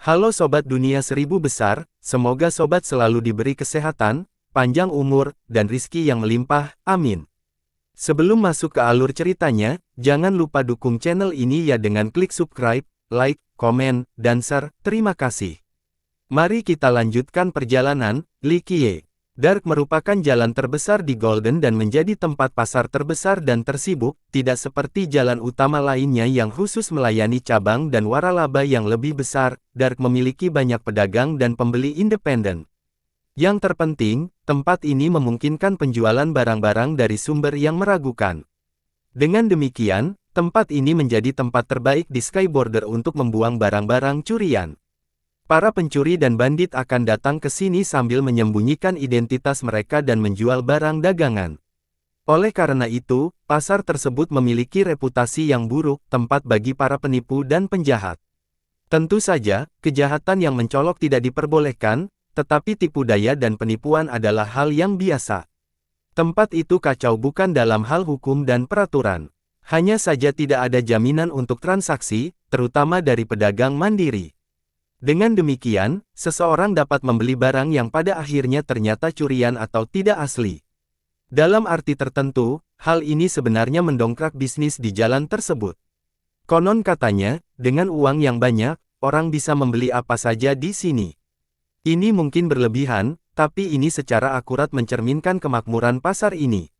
Halo Sobat Dunia Seribu Besar, semoga Sobat selalu diberi kesehatan, panjang umur, dan rizki yang melimpah, amin. Sebelum masuk ke alur ceritanya, jangan lupa dukung channel ini ya dengan klik subscribe, like, komen, dan share, terima kasih. Mari kita lanjutkan perjalanan. Likie Dark merupakan jalan terbesar di Golden dan menjadi tempat pasar terbesar dan tersibuk, tidak seperti jalan utama lainnya yang khusus melayani cabang dan waralaba yang lebih besar. Dark memiliki banyak pedagang dan pembeli independen. Yang terpenting, tempat ini memungkinkan penjualan barang-barang dari sumber yang meragukan. Dengan demikian, tempat ini menjadi tempat terbaik di Sky Border untuk membuang barang-barang curian. Para pencuri dan bandit akan datang ke sini sambil menyembunyikan identitas mereka dan menjual barang dagangan. Oleh karena itu, pasar tersebut memiliki reputasi yang buruk, tempat bagi para penipu dan penjahat. Tentu saja, kejahatan yang mencolok tidak diperbolehkan, tetapi tipu daya dan penipuan adalah hal yang biasa. Tempat itu kacau bukan dalam hal hukum dan peraturan. Hanya saja tidak ada jaminan untuk transaksi, terutama dari pedagang mandiri. Dengan demikian, seseorang dapat membeli barang yang pada akhirnya ternyata curian atau tidak asli. Dalam arti tertentu, hal ini sebenarnya mendongkrak bisnis di jalan tersebut. Konon katanya, dengan uang yang banyak, orang bisa membeli apa saja di sini. Ini mungkin berlebihan, tapi ini secara akurat mencerminkan kemakmuran pasar ini.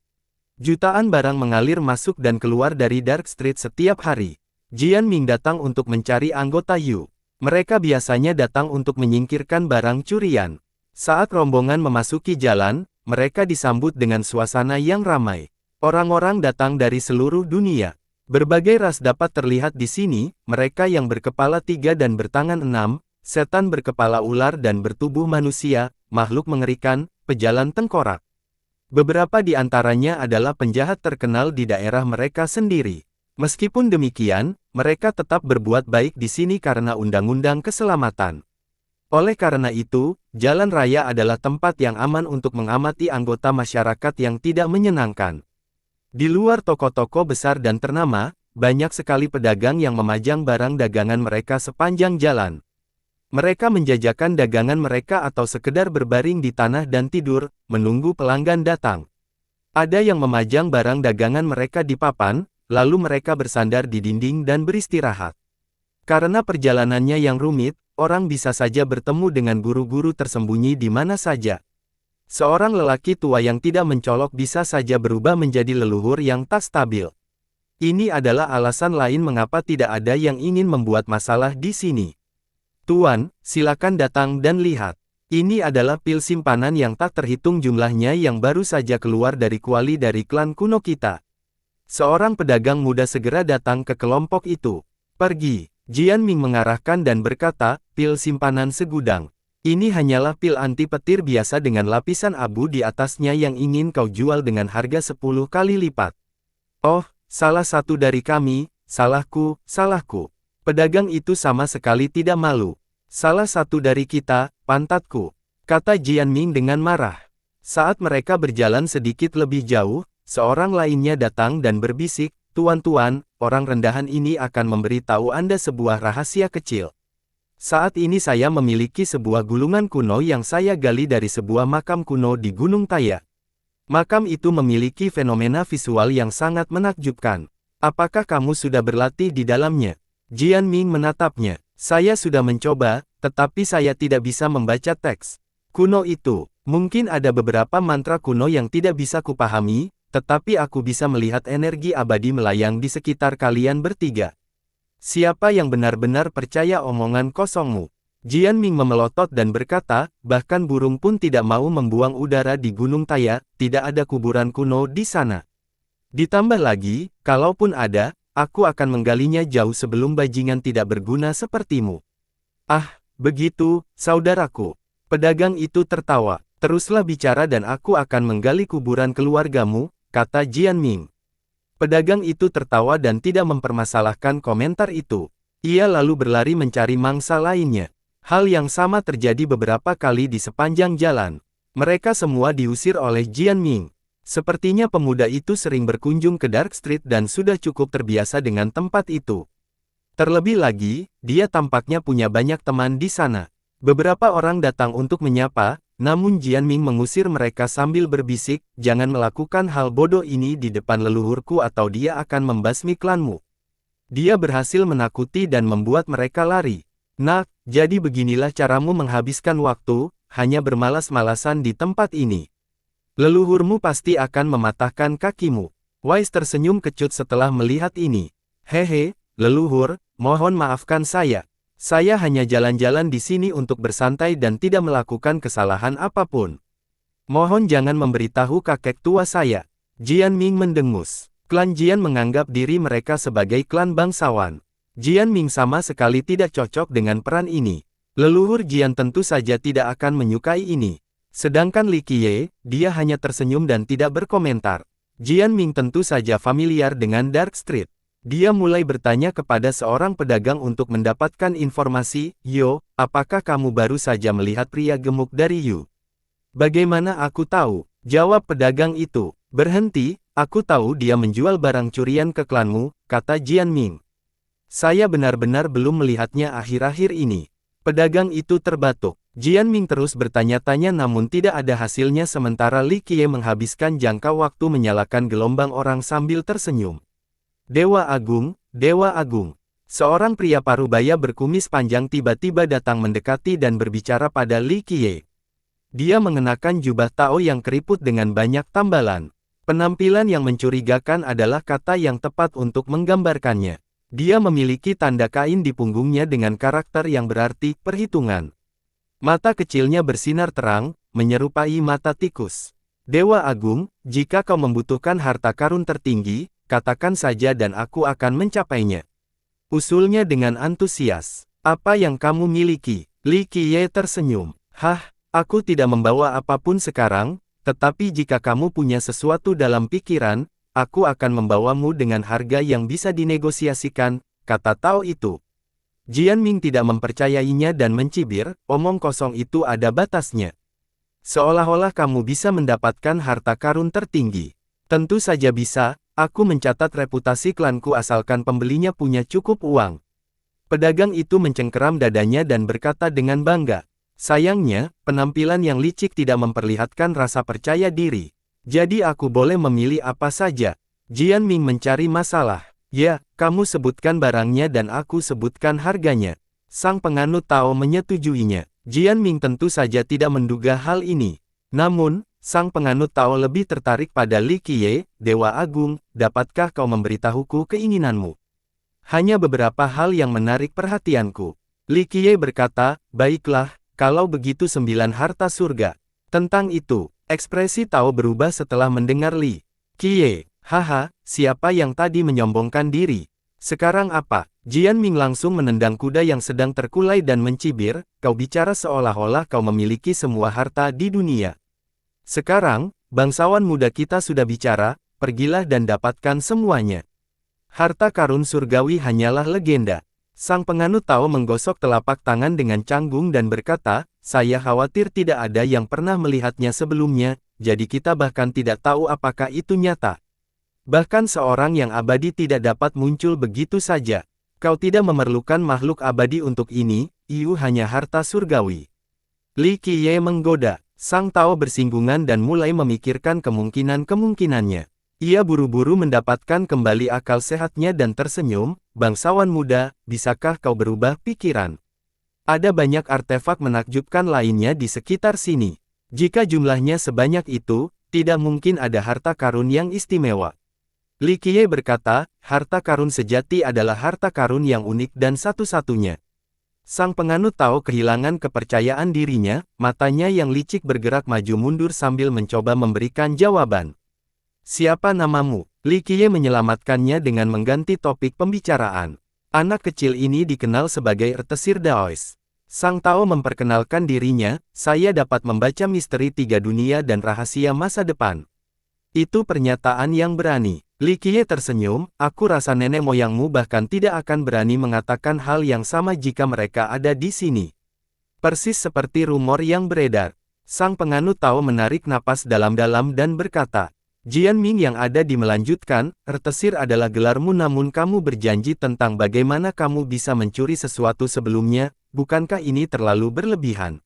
Jutaan barang mengalir masuk dan keluar dari Dark Street setiap hari. Jian Ming datang untuk mencari anggota Yu. Mereka biasanya datang untuk menyingkirkan barang curian. Saat rombongan memasuki jalan, mereka disambut dengan suasana yang ramai. Orang-orang datang dari seluruh dunia. Berbagai ras dapat terlihat di sini, mereka yang berkepala 3 dan bertangan 6, setan berkepala ular dan bertubuh manusia, makhluk mengerikan, pejalan tengkorak. Beberapa di antaranya adalah penjahat terkenal di daerah mereka sendiri. Meskipun demikian, mereka tetap berbuat baik di sini karena undang-undang keselamatan. Oleh karena itu, jalan raya adalah tempat yang aman untuk mengamati anggota masyarakat yang tidak menyenangkan. Di luar toko-toko besar dan ternama, banyak sekali pedagang yang memajang barang dagangan mereka sepanjang jalan. Mereka menjajakan dagangan mereka atau sekedar berbaring di tanah dan tidur, menunggu pelanggan datang. Ada yang memajang barang dagangan mereka di papan, lalu mereka bersandar di dinding dan beristirahat. Karena perjalanannya yang rumit, orang bisa saja bertemu dengan guru-guru tersembunyi di mana saja. Seorang lelaki tua yang tidak mencolok bisa saja berubah menjadi leluhur yang tak stabil. Ini adalah alasan lain mengapa tidak ada yang ingin membuat masalah di sini. Tuan, silakan datang dan lihat. Ini adalah pil simpanan yang tak terhitung jumlahnya yang baru saja keluar dari kuali dari klan kuno kita. Seorang pedagang muda segera datang ke kelompok itu. Pergi. Jian Ming mengarahkan dan berkata, pil simpanan segudang. Ini hanyalah pil anti petir biasa dengan lapisan abu di atasnya yang ingin kau jual dengan harga 10 kali lipat. Oh, salah satu dari kami, salahku. Pedagang itu sama sekali tidak malu. Salah satu dari kita, pantatku, kata Jian Ming dengan marah. Saat mereka berjalan sedikit lebih jauh, seorang lainnya datang dan berbisik, "Tuan-tuan, orang rendahan ini akan memberitahu Anda sebuah rahasia kecil. Saat ini saya memiliki sebuah gulungan kuno yang saya gali dari sebuah makam kuno di Gunung Taya. Makam itu memiliki fenomena visual yang sangat menakjubkan. Apakah kamu sudah berlatih di dalamnya?" Jian Ming menatapnya. "Saya sudah mencoba, tetapi saya tidak bisa membaca teks kuno itu. Mungkin ada beberapa mantra kuno yang tidak bisa kupahami, tetapi aku bisa melihat energi abadi melayang di sekitar kalian bertiga. Siapa yang benar-benar percaya omongan kosongmu?" Jian Ming memelotot dan berkata, "Bahkan burung pun tidak mau membuang udara di Gunung Taya, tidak ada kuburan kuno di sana. Ditambah lagi, kalaupun ada, aku akan menggalinya jauh sebelum bajingan tidak berguna sepertimu." "Ah, begitu, saudaraku." Pedagang itu tertawa. "Teruslah bicara dan aku akan menggali kuburan keluargamu," kata Jian Ming. Pedagang itu tertawa dan tidak mempermasalahkan komentar itu. Ia lalu berlari mencari mangsa lainnya. Hal yang sama terjadi beberapa kali di sepanjang jalan. Mereka semua diusir oleh Jian Ming. Sepertinya pemuda itu sering berkunjung ke Dark Street dan sudah cukup terbiasa dengan tempat itu. Terlebih lagi, dia tampaknya punya banyak teman di sana. Beberapa orang datang untuk menyapa, namun Jianming mengusir mereka sambil berbisik, jangan melakukan hal bodoh ini di depan leluhurku atau dia akan membasmi klanmu. Dia berhasil menakuti dan membuat mereka lari. Nah, jadi beginilah caramu menghabiskan waktu, hanya bermalas-malasan di tempat ini. Leluhurmu pasti akan mematahkan kakimu. Wise tersenyum kecut setelah melihat ini. Hehe, leluhur, mohon maafkan saya. Saya hanya jalan-jalan di sini untuk bersantai dan tidak melakukan kesalahan apapun. Mohon jangan memberitahu kakek tua saya. Jianming mendengus. Klan Jian menganggap diri mereka sebagai klan bangsawan. Jianming sama sekali tidak cocok dengan peran ini. Leluhur Jian tentu saja tidak akan menyukai ini. Sedangkan Li Qiye, dia hanya tersenyum dan tidak berkomentar. Jianming tentu saja familiar dengan Dark Street. Dia mulai bertanya kepada seorang pedagang untuk mendapatkan informasi, "Yo, apakah kamu baru saja melihat pria gemuk dari Yu?" "Bagaimana aku tahu?" jawab pedagang itu. "Berhenti, aku tahu dia menjual barang curian ke klanmu," kata Jianming. "Saya benar-benar belum melihatnya akhir-akhir ini." Pedagang itu terbatuk. Jianming terus bertanya-tanya namun tidak ada hasilnya sementara Li Qiye menghabiskan jangka waktu menyalakan gelombang orang sambil tersenyum. Dewa Agung, Dewa Agung. Seorang pria parubaya berkumis panjang tiba-tiba datang mendekati dan berbicara pada Li Qiye. Dia mengenakan jubah Tao yang keriput dengan banyak tambalan. Penampilan yang mencurigakan adalah kata yang tepat untuk menggambarkannya. Dia memiliki tanda kain di punggungnya dengan karakter yang berarti perhitungan. Mata kecilnya bersinar terang, menyerupai mata tikus. Dewa Agung, jika kau membutuhkan harta karun tertinggi, katakan saja dan aku akan mencapainya. Usulnya dengan antusias. Apa yang kamu miliki? Li Qiye tersenyum. Hah, aku tidak membawa apapun sekarang, tetapi jika kamu punya sesuatu dalam pikiran, aku akan membawamu dengan harga yang bisa dinegosiasikan, kata Tao itu. Jianming tidak mempercayainya dan mencibir, omong kosong itu ada batasnya. Seolah-olah kamu bisa mendapatkan harta karun tertinggi. Tentu saja bisa. Aku mencatat reputasi klanku asalkan pembelinya punya cukup uang. Pedagang itu mencengkeram dadanya dan berkata dengan bangga. Sayangnya, penampilan yang licik tidak memperlihatkan rasa percaya diri. Jadi aku boleh memilih apa saja. Jianming mencari masalah. Ya, kamu sebutkan barangnya dan aku sebutkan harganya. Sang penganut Tao menyetujuinya. Jianming tentu saja tidak menduga hal ini. Namun, sang penganut Tao lebih tertarik pada Li Qiye, Dewa Agung, dapatkah kau memberitahuku keinginanmu? Hanya beberapa hal yang menarik perhatianku. Li Qiye berkata, baiklah, kalau begitu 9 harta surga. Tentang itu, ekspresi Tao berubah setelah mendengar Li Qiye. Haha, siapa yang tadi menyombongkan diri? Sekarang apa? Jianming langsung menendang kuda yang sedang terkulai dan mencibir, kau bicara seolah-olah kau memiliki semua harta di dunia. Sekarang, bangsawan muda kita sudah bicara, pergilah dan dapatkan semuanya. Harta karun surgawi hanyalah legenda. Sang penganut Tao menggosok telapak tangan dengan canggung dan berkata, saya khawatir tidak ada yang pernah melihatnya sebelumnya, jadi kita bahkan tidak tahu apakah itu nyata. Bahkan seorang yang abadi tidak dapat muncul begitu saja. Kau tidak memerlukan makhluk abadi untuk ini, itu hanya harta surgawi. Li Qiye menggoda. Sang Tao bersinggungan dan mulai memikirkan kemungkinan-kemungkinannya. Ia buru-buru mendapatkan kembali akal sehatnya dan tersenyum, bangsawan muda, bisakah kau berubah pikiran? Ada banyak artefak menakjubkan lainnya di sekitar sini. Jika jumlahnya sebanyak itu, tidak mungkin ada harta karun yang istimewa. Li Qiye berkata, harta karun sejati adalah harta karun yang unik dan satu-satunya. Sang penganut Tao kehilangan kepercayaan dirinya, matanya yang licik bergerak maju mundur sambil mencoba memberikan jawaban. Siapa namamu? Li Qiye menyelamatkannya dengan mengganti topik pembicaraan. Anak kecil ini dikenal sebagai Ertesir Daois. Sang Tao memperkenalkan dirinya, saya dapat membaca misteri 3 dunia dan rahasia masa depan. Itu pernyataan yang berani. Li Qiye tersenyum, aku rasa nenek moyangmu bahkan tidak akan berani mengatakan hal yang sama jika mereka ada di sini. Persis seperti rumor yang beredar. Sang penganut Tao menarik napas dalam-dalam dan berkata, Jian Ming yang ada di melanjutkan, Ertesir adalah gelarmu namun kamu berjanji tentang bagaimana kamu bisa mencuri sesuatu sebelumnya, bukankah ini terlalu berlebihan?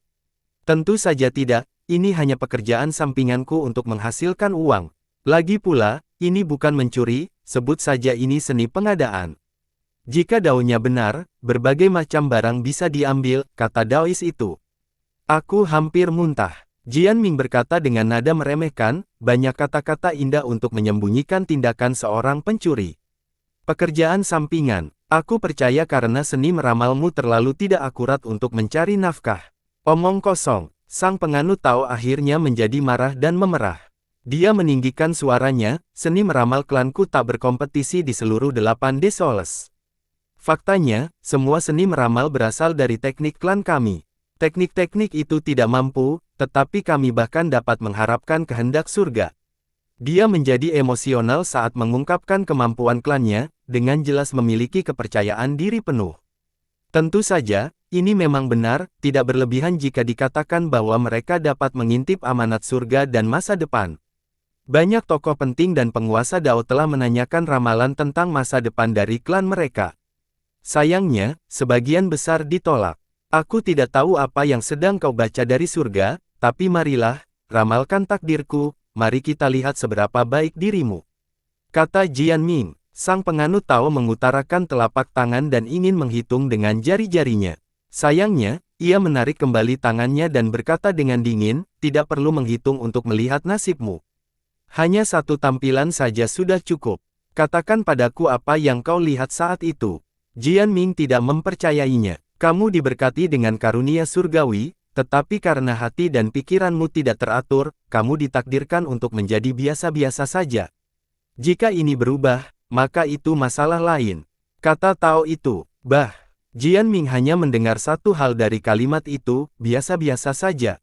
Tentu saja tidak, ini hanya pekerjaan sampinganku untuk menghasilkan uang. Lagi pula, ini bukan mencuri, sebut saja ini seni pengadaan. Jika daunnya benar, berbagai macam barang bisa diambil, kata Daois itu. Aku hampir muntah. Jian Ming berkata dengan nada meremehkan, banyak kata-kata indah untuk menyembunyikan tindakan seorang pencuri. Pekerjaan sampingan. Aku percaya karena seni meramalmu terlalu tidak akurat untuk mencari nafkah. Omong kosong. Sang penganut Tao akhirnya menjadi marah dan memerah. Dia meninggikan suaranya, seni meramal klanku tak berkompetisi di seluruh 8 desoles. Faktanya, semua seni meramal berasal dari teknik klan kami. Teknik-teknik itu tidak mampu, tetapi kami bahkan dapat mengharapkan kehendak surga. Dia menjadi emosional saat mengungkapkan kemampuan klannya, dengan jelas memiliki kepercayaan diri penuh. Tentu saja, ini memang benar, tidak berlebihan jika dikatakan bahwa mereka dapat mengintip amanat surga dan masa depan. Banyak tokoh penting dan penguasa Dao telah menanyakan ramalan tentang masa depan dari klan mereka. Sayangnya, sebagian besar ditolak. Aku tidak tahu apa yang sedang kau baca dari surga, tapi marilah, ramalkan takdirku, mari kita lihat seberapa baik dirimu. Kata Jian Ming, sang penganut Tao mengutarakan telapak tangan dan ingin menghitung dengan jari-jarinya. Sayangnya, ia menarik kembali tangannya dan berkata dengan dingin, tidak perlu menghitung untuk melihat nasibmu. Hanya satu tampilan saja sudah cukup. Katakan padaku apa yang kau lihat saat itu. Jian Ming tidak mempercayainya. Kamu diberkati dengan karunia surgawi, tetapi karena hati dan pikiranmu tidak teratur, kamu ditakdirkan untuk menjadi biasa-biasa saja. Jika ini berubah, maka itu masalah lain. Kata Tao itu, Jian Ming hanya mendengar satu hal dari kalimat itu, biasa-biasa saja.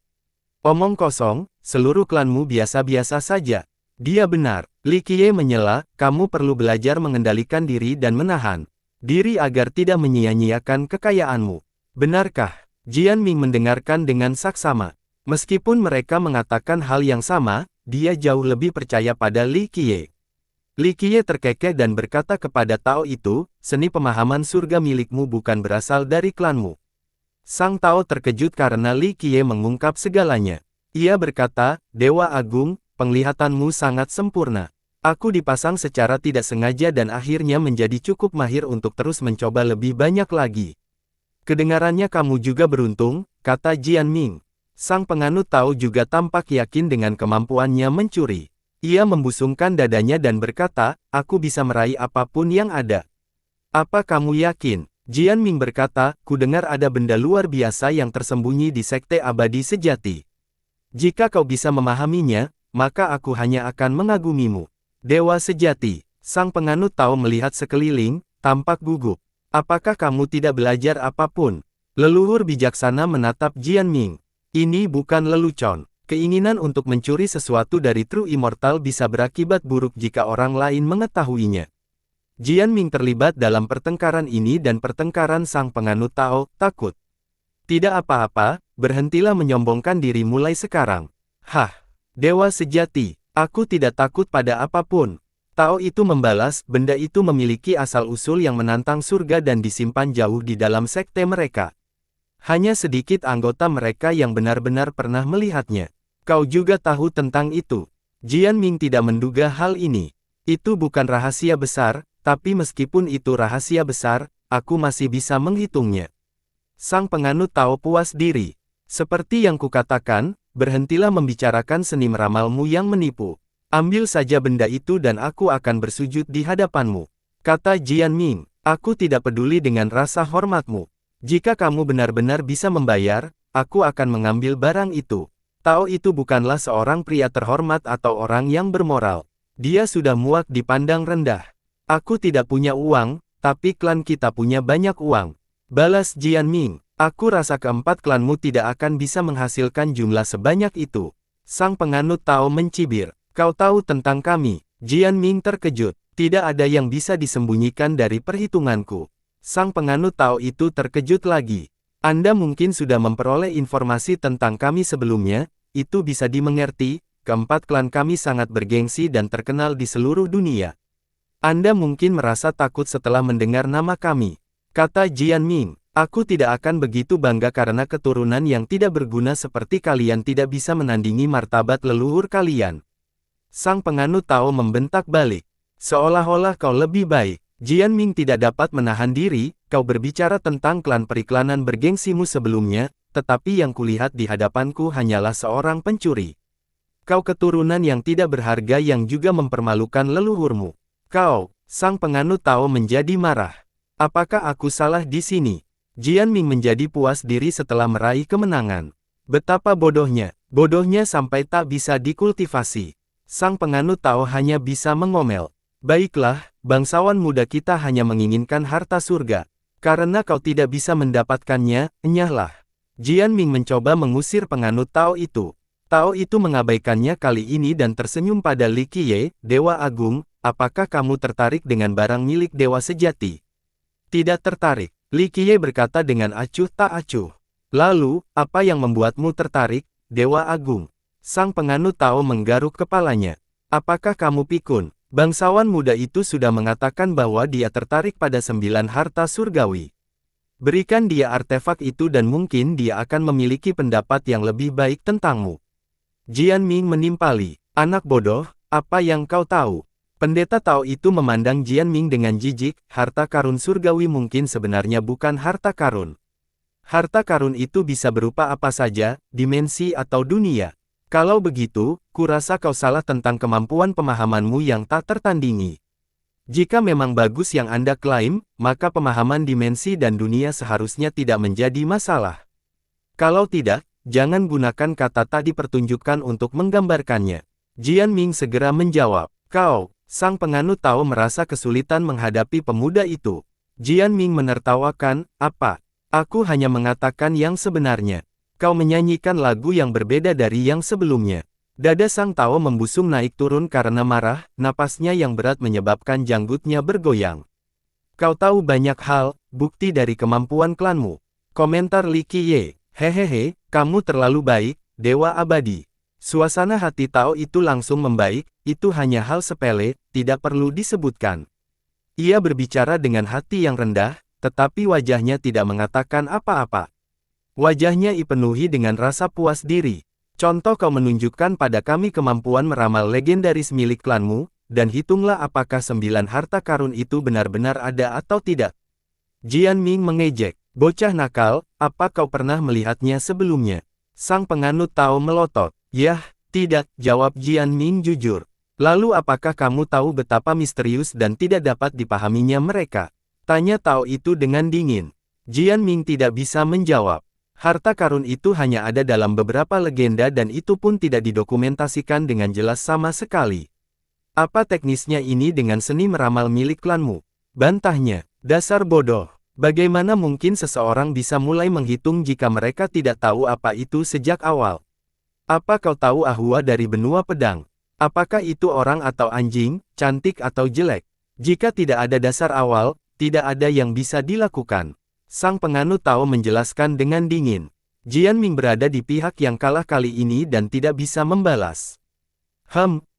Omong kosong, seluruh klanmu biasa-biasa saja. Dia benar, Li Qiye menyela, kamu perlu belajar mengendalikan diri dan menahan diri agar tidak menyia-nyiakan kekayaanmu. Benarkah? Jian Ming mendengarkan dengan saksama. Meskipun mereka mengatakan hal yang sama, dia jauh lebih percaya pada Li Qiye. Li Qiye terkekeh dan berkata kepada Tao itu, seni pemahaman surga milikmu bukan berasal dari klanmu. Sang Tao terkejut karena Li Qiye mengungkap segalanya. Ia berkata, Dewa Agung, penglihatanmu sangat sempurna. Aku dipasang secara tidak sengaja dan akhirnya menjadi cukup mahir untuk terus mencoba lebih banyak lagi. Kedengarannya kamu juga beruntung, kata Jian Ming. Sang penganut Tao juga tampak yakin dengan kemampuannya mencuri. Ia membusungkan dadanya dan berkata, aku bisa meraih apapun yang ada. Apa kamu yakin? Jian Ming berkata, ku dengar ada benda luar biasa yang tersembunyi di sekte abadi sejati. Jika kau bisa memahaminya, maka aku hanya akan mengagumimu. Dewa sejati, sang penganut Tao melihat sekeliling, tampak gugup. Apakah kamu tidak belajar apapun? Leluhur bijaksana menatap Jian Ming. Ini bukan lelucon. Keinginan untuk mencuri sesuatu dari True Immortal bisa berakibat buruk jika orang lain mengetahuinya. Jian Ming terlibat dalam pertengkaran ini dan pertengkaran sang penganut Tao, takut. Tidak apa-apa, berhentilah menyombongkan diri mulai sekarang. Hah, dewa sejati. Aku tidak takut pada apapun. Tao itu membalas, benda itu memiliki asal-usul yang menantang surga dan disimpan jauh di dalam sekte mereka. Hanya sedikit anggota mereka yang benar-benar pernah melihatnya. Kau juga tahu tentang itu. Jian Ming tidak menduga hal ini. Itu bukan rahasia besar, tapi meskipun itu rahasia besar, aku masih bisa menghitungnya. Sang penganut Tao puas diri. Seperti yang kukatakan, berhentilah membicarakan seni meramalmu yang menipu. Ambil saja benda itu dan aku akan bersujud di hadapanmu. Kata Jian Ming, aku tidak peduli dengan rasa hormatmu. Jika kamu benar-benar bisa membayar, aku akan mengambil barang itu. Tao itu bukanlah seorang pria terhormat atau orang yang bermoral. Dia sudah muak dipandang rendah. Aku tidak punya uang, tapi klan kita punya banyak uang. Balas Jian Ming. Aku rasa keempat klanmu tidak akan bisa menghasilkan jumlah sebanyak itu. Sang penganut Tao mencibir. Kau tahu tentang kami. Jian Ming terkejut. Tidak ada yang bisa disembunyikan dari perhitunganku. Sang penganut Tao itu terkejut lagi. Anda mungkin sudah memperoleh informasi tentang kami sebelumnya, itu bisa dimengerti, keempat klan kami sangat bergengsi dan terkenal di seluruh dunia. Anda mungkin merasa takut setelah mendengar nama kami, kata Jianming. Aku tidak akan begitu bangga karena keturunan yang tidak berguna seperti kalian tidak bisa menandingi martabat leluhur kalian. Sang penganut Tao membentak balik. Seolah-olah kau lebih baik. Jianming tidak dapat menahan diri, kau berbicara tentang klan periklanan bergengsimu sebelumnya, tetapi yang kulihat di hadapanku hanyalah seorang pencuri. Kau keturunan yang tidak berharga yang juga mempermalukan leluhurmu. Kau, sang penganut Tao menjadi marah. Apakah aku salah di sini? Jianming menjadi puas diri setelah meraih kemenangan. Betapa bodohnya sampai tak bisa dikultivasi. Sang penganut Tao hanya bisa mengomel. Baiklah, bangsawan muda kita hanya menginginkan harta surga. Karena kau tidak bisa mendapatkannya, enyahlah. Jianming mencoba mengusir penganut Tao itu. Tao itu mengabaikannya kali ini dan tersenyum pada Li Qiye, Dewa Agung. Apakah kamu tertarik dengan barang milik dewa sejati? Tidak tertarik. Li Qiye berkata dengan acuh tak acuh. Lalu, apa yang membuatmu tertarik, Dewa Agung? Sang penganut Tao menggaruk kepalanya. Apakah kamu pikun? Bangsawan muda itu sudah mengatakan bahwa dia tertarik pada 9 harta surgawi. Berikan dia artefak itu dan mungkin dia akan memiliki pendapat yang lebih baik tentangmu. Jianming menimpali. Anak bodoh, apa yang kau tahu? Pendeta Tao itu memandang Jianming dengan jijik, harta karun surgawi mungkin sebenarnya bukan harta karun. Harta karun itu bisa berupa apa saja, dimensi atau dunia. Kalau begitu, kurasa kau salah tentang kemampuan pemahamanmu yang tak tertandingi. Jika memang bagus yang Anda klaim, maka pemahaman dimensi dan dunia seharusnya tidak menjadi masalah. Kalau tidak, jangan gunakan kata tak dipertunjukkan untuk menggambarkannya. Jianming segera menjawab, kau. Sang penganut Tao merasa kesulitan menghadapi pemuda itu. Jianming menertawakan, apa? Aku hanya mengatakan yang sebenarnya. Kau menyanyikan lagu yang berbeda dari yang sebelumnya. Dada sang Tao membusung naik turun karena marah, napasnya yang berat menyebabkan janggutnya bergoyang. Kau tahu banyak hal, bukti dari kemampuan klanmu. Komentar Li Qiye, hehehe, kamu terlalu baik, Dewa Abadi. Suasana hati Tao itu langsung membaik, itu hanya hal sepele, tidak perlu disebutkan. Ia berbicara dengan hati yang rendah, tetapi wajahnya tidak mengatakan apa-apa. Wajahnya dipenuhi dengan rasa puas diri. Contoh kau menunjukkan pada kami kemampuan meramal legendaris milik klanmu, dan hitunglah apakah 9 harta karun itu benar-benar ada atau tidak. Jianming mengejek, bocah nakal, apa kau pernah melihatnya sebelumnya? Sang penganut Tao melotot. Yah, tidak, jawab Jianming jujur. Lalu apakah kamu tahu betapa misterius dan tidak dapat dipahaminya mereka? Tanya Tao itu dengan dingin. Jianming tidak bisa menjawab. Harta karun itu hanya ada dalam beberapa legenda dan itu pun tidak didokumentasikan dengan jelas sama sekali. Apa teknisnya ini dengan seni meramal milik klanmu? Bantahnya, dasar bodoh. Bagaimana mungkin seseorang bisa mulai menghitung jika mereka tidak tahu apa itu sejak awal? Apa kau tahu Ahua dari benua pedang? Apakah itu orang atau anjing, cantik atau jelek? Jika tidak ada dasar awal, tidak ada yang bisa dilakukan. Sang penganut Tao menjelaskan dengan dingin. Jianming berada di pihak yang kalah kali ini dan tidak bisa membalas.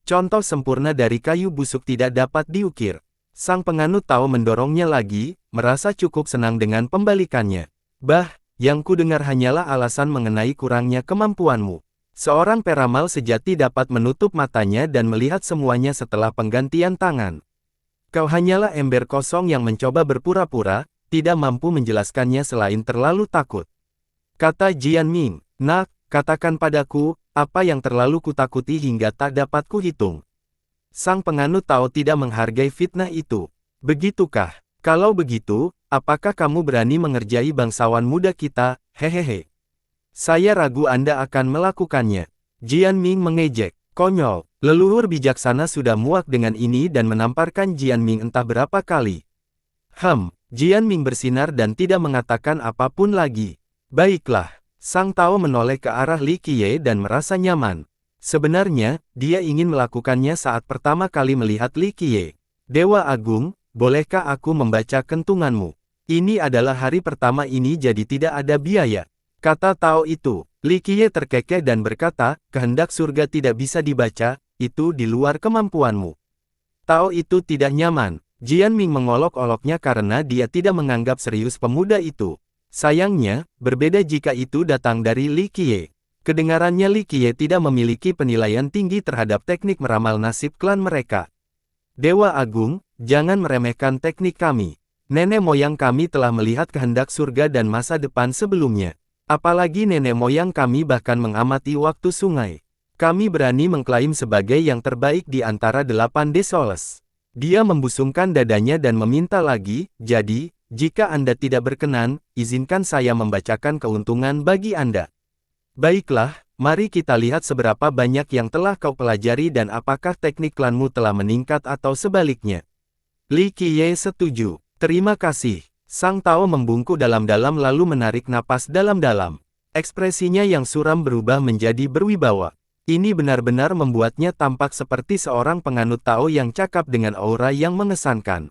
Contoh sempurna dari kayu busuk tidak dapat diukir. Sang penganut Tao mendorongnya lagi, merasa cukup senang dengan pembalikannya. Bah, yang ku dengar hanyalah alasan mengenai kurangnya kemampuanmu. Seorang peramal sejati dapat menutup matanya dan melihat semuanya setelah penggantian tangan. Kau hanyalah ember kosong yang mencoba berpura-pura, tidak mampu menjelaskannya selain terlalu takut. Kata Jianming, nak, katakan padaku, apa yang terlalu kutakuti hingga tak dapat kuhitung. Sang penganut Tao tidak menghargai fitnah itu. Begitukah? Kalau begitu, apakah kamu berani mengerjai bangsawan muda kita, hehehe. Saya ragu Anda akan melakukannya. Jianming mengejek. Konyol. Leluhur bijaksana sudah muak dengan ini dan menamparkan Jianming entah berapa kali. Jianming bersinar dan tidak mengatakan apapun lagi. Baiklah. Sang Tao menoleh ke arah Li Qiye dan merasa nyaman. Sebenarnya, dia ingin melakukannya saat pertama kali melihat Li Qiye. Dewa Agung, bolehkah aku membaca kentunganmu? Ini adalah hari pertama ini jadi tidak ada biaya. Kata Tao itu, Li Qiye terkekeh dan berkata, kehendak surga tidak bisa dibaca, itu di luar kemampuanmu. Tao itu tidak nyaman. Jian Ming mengolok-oloknya karena dia tidak menganggap serius pemuda itu. Sayangnya, berbeda jika itu datang dari Li Qiye. Kedengarannya Li Qiye tidak memiliki penilaian tinggi terhadap teknik meramal nasib klan mereka. Dewa Agung, jangan meremehkan teknik kami. Nenek moyang kami telah melihat kehendak surga dan masa depan sebelumnya. Apalagi nenek moyang kami bahkan mengamati waktu sungai. Kami berani mengklaim sebagai yang terbaik di antara 8 Desoles. Dia membusungkan dadanya dan meminta lagi, jadi, jika Anda tidak berkenan, izinkan saya membacakan keuntungan bagi Anda. Baiklah, mari kita lihat seberapa banyak yang telah kau pelajari dan apakah teknik klanmu telah meningkat atau sebaliknya. Li Qiye setuju. Terima kasih. Sang Tao membungkuk dalam-dalam lalu menarik napas dalam-dalam. Ekspresinya yang suram berubah menjadi berwibawa. Ini benar-benar membuatnya tampak seperti seorang penganut Tao yang cakap dengan aura yang mengesankan.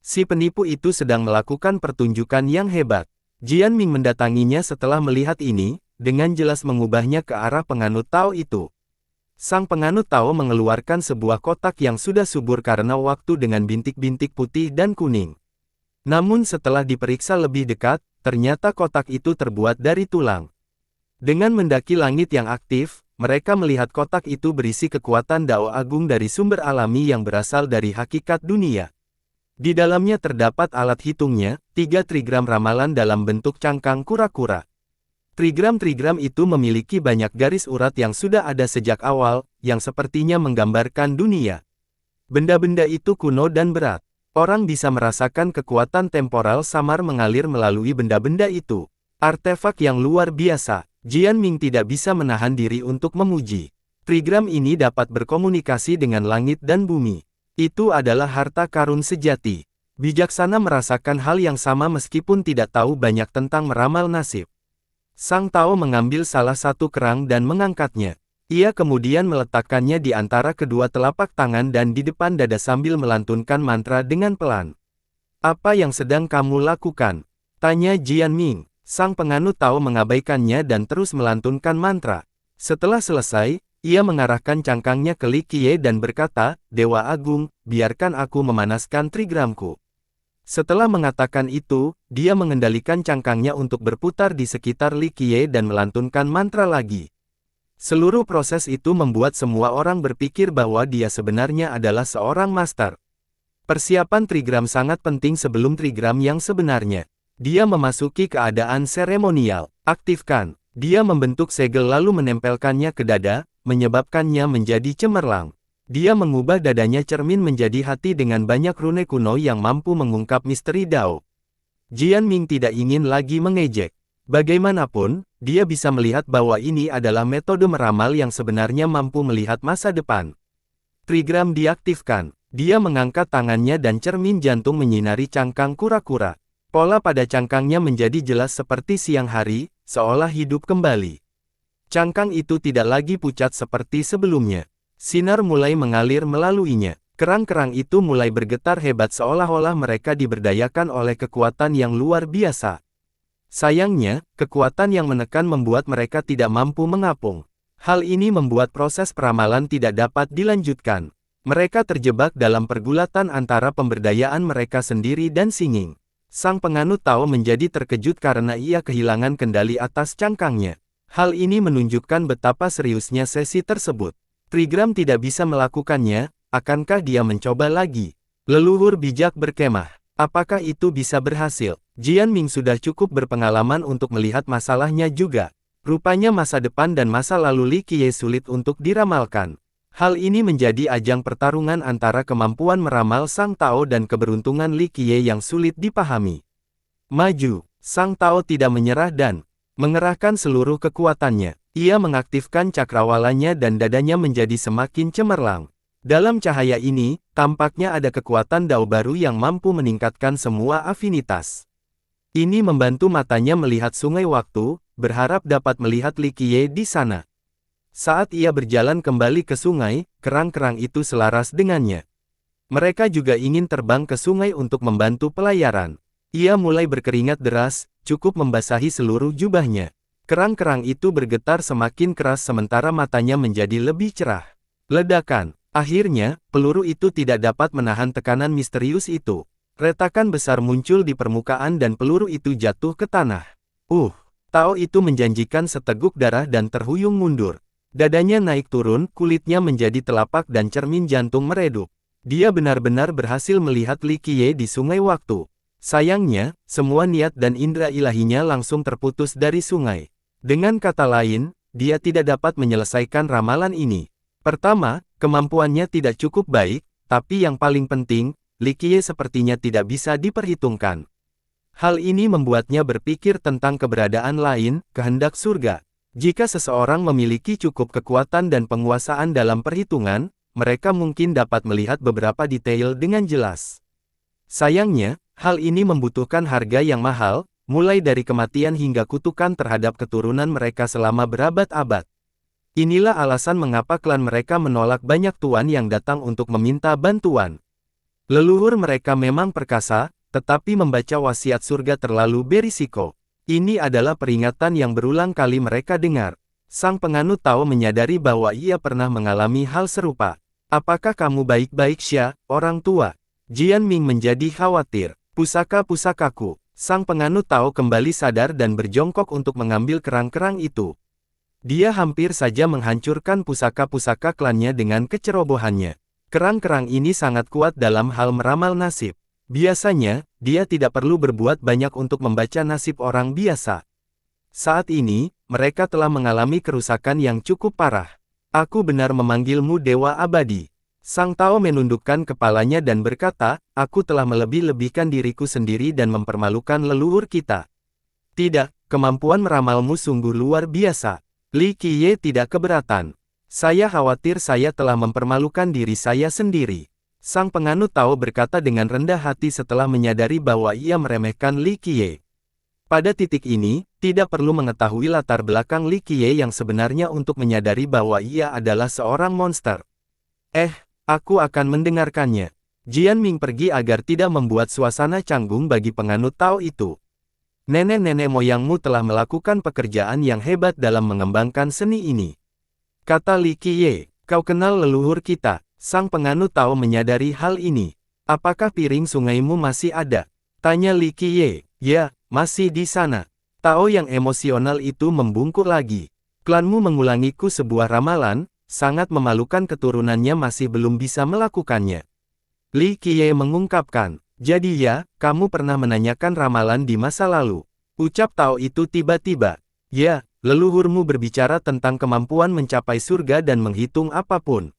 Si penipu itu sedang melakukan pertunjukan yang hebat. Jian Ming mendatanginya setelah melihat ini, dengan jelas mengubahnya ke arah penganut Tao itu. Sang penganut Tao mengeluarkan sebuah kotak yang sudah subur karena waktu dengan bintik-bintik putih dan kuning. Namun setelah diperiksa lebih dekat, ternyata kotak itu terbuat dari tulang. Dengan mendaki langit yang aktif, mereka melihat kotak itu berisi kekuatan Dao Agung dari sumber alami yang berasal dari hakikat dunia. Di dalamnya terdapat alat hitungnya, 3 trigram ramalan dalam bentuk cangkang kura-kura. Trigram-trigram itu memiliki banyak garis urat yang sudah ada sejak awal, yang sepertinya menggambarkan dunia. Benda-benda itu kuno dan berat. Orang bisa merasakan kekuatan temporal samar mengalir melalui benda-benda itu. Artefak yang luar biasa. Jian Ming tidak bisa menahan diri untuk memuji. Trigram ini dapat berkomunikasi dengan langit dan bumi. Itu adalah harta karun sejati. Bijaksana merasakan hal yang sama meskipun tidak tahu banyak tentang meramal nasib. Sang Tao mengambil salah satu kerang dan mengangkatnya. Ia kemudian meletakkannya di antara kedua telapak tangan dan di depan dada sambil melantunkan mantra dengan pelan. "Apa yang sedang kamu lakukan?" tanya Jian Ming. Sang penganut Tao mengabaikannya dan terus melantunkan mantra. Setelah selesai, ia mengarahkan cangkangnya ke Li Qiye dan berkata, "Dewa Agung, biarkan aku memanaskan trigramku." Setelah mengatakan itu, dia mengendalikan cangkangnya untuk berputar di sekitar Li Qiye dan melantunkan mantra lagi. Seluruh proses itu membuat semua orang berpikir bahwa dia sebenarnya adalah seorang master. Persiapan trigram sangat penting sebelum trigram yang sebenarnya. Dia memasuki keadaan seremonial. Aktifkan. Dia membentuk segel lalu menempelkannya ke dada, menyebabkannya menjadi cemerlang. Dia mengubah dadanya cermin menjadi hati dengan banyak rune kuno yang mampu mengungkap misteri Dao. Jian Ming tidak ingin lagi mengejek. Bagaimanapun, dia bisa melihat bahwa ini adalah metode meramal yang sebenarnya mampu melihat masa depan. Trigram diaktifkan. Dia mengangkat tangannya dan cermin jantung menyinari cangkang kura-kura. Pola pada cangkangnya menjadi jelas seperti siang hari, seolah hidup kembali. Cangkang itu tidak lagi pucat seperti sebelumnya. Sinar mulai mengalir melaluinya. Kerang-kerang itu mulai bergetar hebat seolah-olah mereka diberdayakan oleh kekuatan yang luar biasa. Sayangnya, kekuatan yang menekan membuat mereka tidak mampu mengapung. Hal ini membuat proses peramalan tidak dapat dilanjutkan. Mereka terjebak dalam pergulatan antara pemberdayaan mereka sendiri dan Singing. Sang penganut Tao menjadi terkejut karena ia kehilangan kendali atas cangkangnya. Hal ini menunjukkan betapa seriusnya sesi tersebut. Trigram tidak bisa melakukannya, akankah dia mencoba lagi? Leluhur bijak berkemah. Apakah itu bisa berhasil? Jian Ming sudah cukup berpengalaman untuk melihat masalahnya juga. Rupanya masa depan dan masa lalu Li Qiye sulit untuk diramalkan. Hal ini menjadi ajang pertarungan antara kemampuan meramal Sang Tao dan keberuntungan Li Qiye yang sulit dipahami. Maju, Sang Tao tidak menyerah dan mengerahkan seluruh kekuatannya. Ia mengaktifkan cakrawalanya dan dadanya menjadi semakin cemerlang. Dalam cahaya ini, tampaknya ada kekuatan Dao baru yang mampu meningkatkan semua afinitas. Ini membantu matanya melihat sungai waktu, berharap dapat melihat Li Qiye di sana. Saat ia berjalan kembali ke sungai, kerang-kerang itu selaras dengannya. Mereka juga ingin terbang ke sungai untuk membantu pelayaran. Ia mulai berkeringat deras, cukup membasahi seluruh jubahnya. Kerang-kerang itu bergetar semakin keras sementara matanya menjadi lebih cerah. Ledakan. Akhirnya, peluru itu tidak dapat menahan tekanan misterius itu. Retakan besar muncul di permukaan dan peluru itu jatuh ke tanah. Tao itu menjanjikan seteguk darah dan terhuyung mundur. Dadanya naik turun, kulitnya menjadi telapak dan cermin jantung meredup. Dia benar-benar berhasil melihat Li Qiye di sungai waktu. Sayangnya, semua niat dan indera ilahinya langsung terputus dari sungai. Dengan kata lain, dia tidak dapat menyelesaikan ramalan ini. Pertama, kemampuannya tidak cukup baik, tapi yang paling penting, Li Qiye sepertinya tidak bisa diperhitungkan. Hal ini membuatnya berpikir tentang keberadaan lain, kehendak surga. Jika seseorang memiliki cukup kekuatan dan penguasaan dalam perhitungan, mereka mungkin dapat melihat beberapa detail dengan jelas. Sayangnya, hal ini membutuhkan harga yang mahal, mulai dari kematian hingga kutukan terhadap keturunan mereka selama berabad-abad. Inilah alasan mengapa klan mereka menolak banyak tuan yang datang untuk meminta bantuan. Leluhur mereka memang perkasa, tetapi membaca wasiat surga terlalu berisiko. Ini adalah peringatan yang berulang kali mereka dengar. Sang penganut Tao menyadari bahwa ia pernah mengalami hal serupa. Apakah kamu baik-baik, Xia, orang tua? Jian Ming menjadi khawatir. Pusaka-pusakaku. Sang penganut Tao kembali sadar dan berjongkok untuk mengambil kerang-kerang itu. Dia hampir saja menghancurkan pusaka-pusaka klannya dengan kecerobohannya. Kerang-kerang ini sangat kuat dalam hal meramal nasib. Biasanya, dia tidak perlu berbuat banyak untuk membaca nasib orang biasa. Saat ini, mereka telah mengalami kerusakan yang cukup parah. Aku benar memanggilmu Dewa Abadi. Sang Tao menundukkan kepalanya dan berkata, aku telah melebih-lebihkan diriku sendiri dan mempermalukan leluhur kita. Tidak, kemampuan meramalmu sungguh luar biasa. Li Qiye tidak keberatan. Saya khawatir saya telah mempermalukan diri saya sendiri. Sang penganut Tao berkata dengan rendah hati setelah menyadari bahwa ia meremehkan Li Qiye. Pada titik ini, tidak perlu mengetahui latar belakang Li Qiye yang sebenarnya untuk menyadari bahwa ia adalah seorang monster. Aku akan mendengarkannya. Jian Ming pergi agar tidak membuat suasana canggung bagi penganut Tao itu. Nenek-nenek moyangmu telah melakukan pekerjaan yang hebat dalam mengembangkan seni ini. Kata Li Qiye, kau kenal leluhur kita. Sang penganut Tao menyadari hal ini. Apakah piring sungaimu masih ada? Tanya Li Qiye. Ya, masih di sana. Tao yang emosional itu membungkuk lagi. Klanmu mengulangiku sebuah ramalan, sangat memalukan keturunannya masih belum bisa melakukannya. Li Qiye mengungkapkan, jadi ya, kamu pernah menanyakan ramalan di masa lalu. Ucap Tao itu tiba-tiba. Ya, leluhurmu berbicara tentang kemampuan mencapai surga dan menghitung apapun.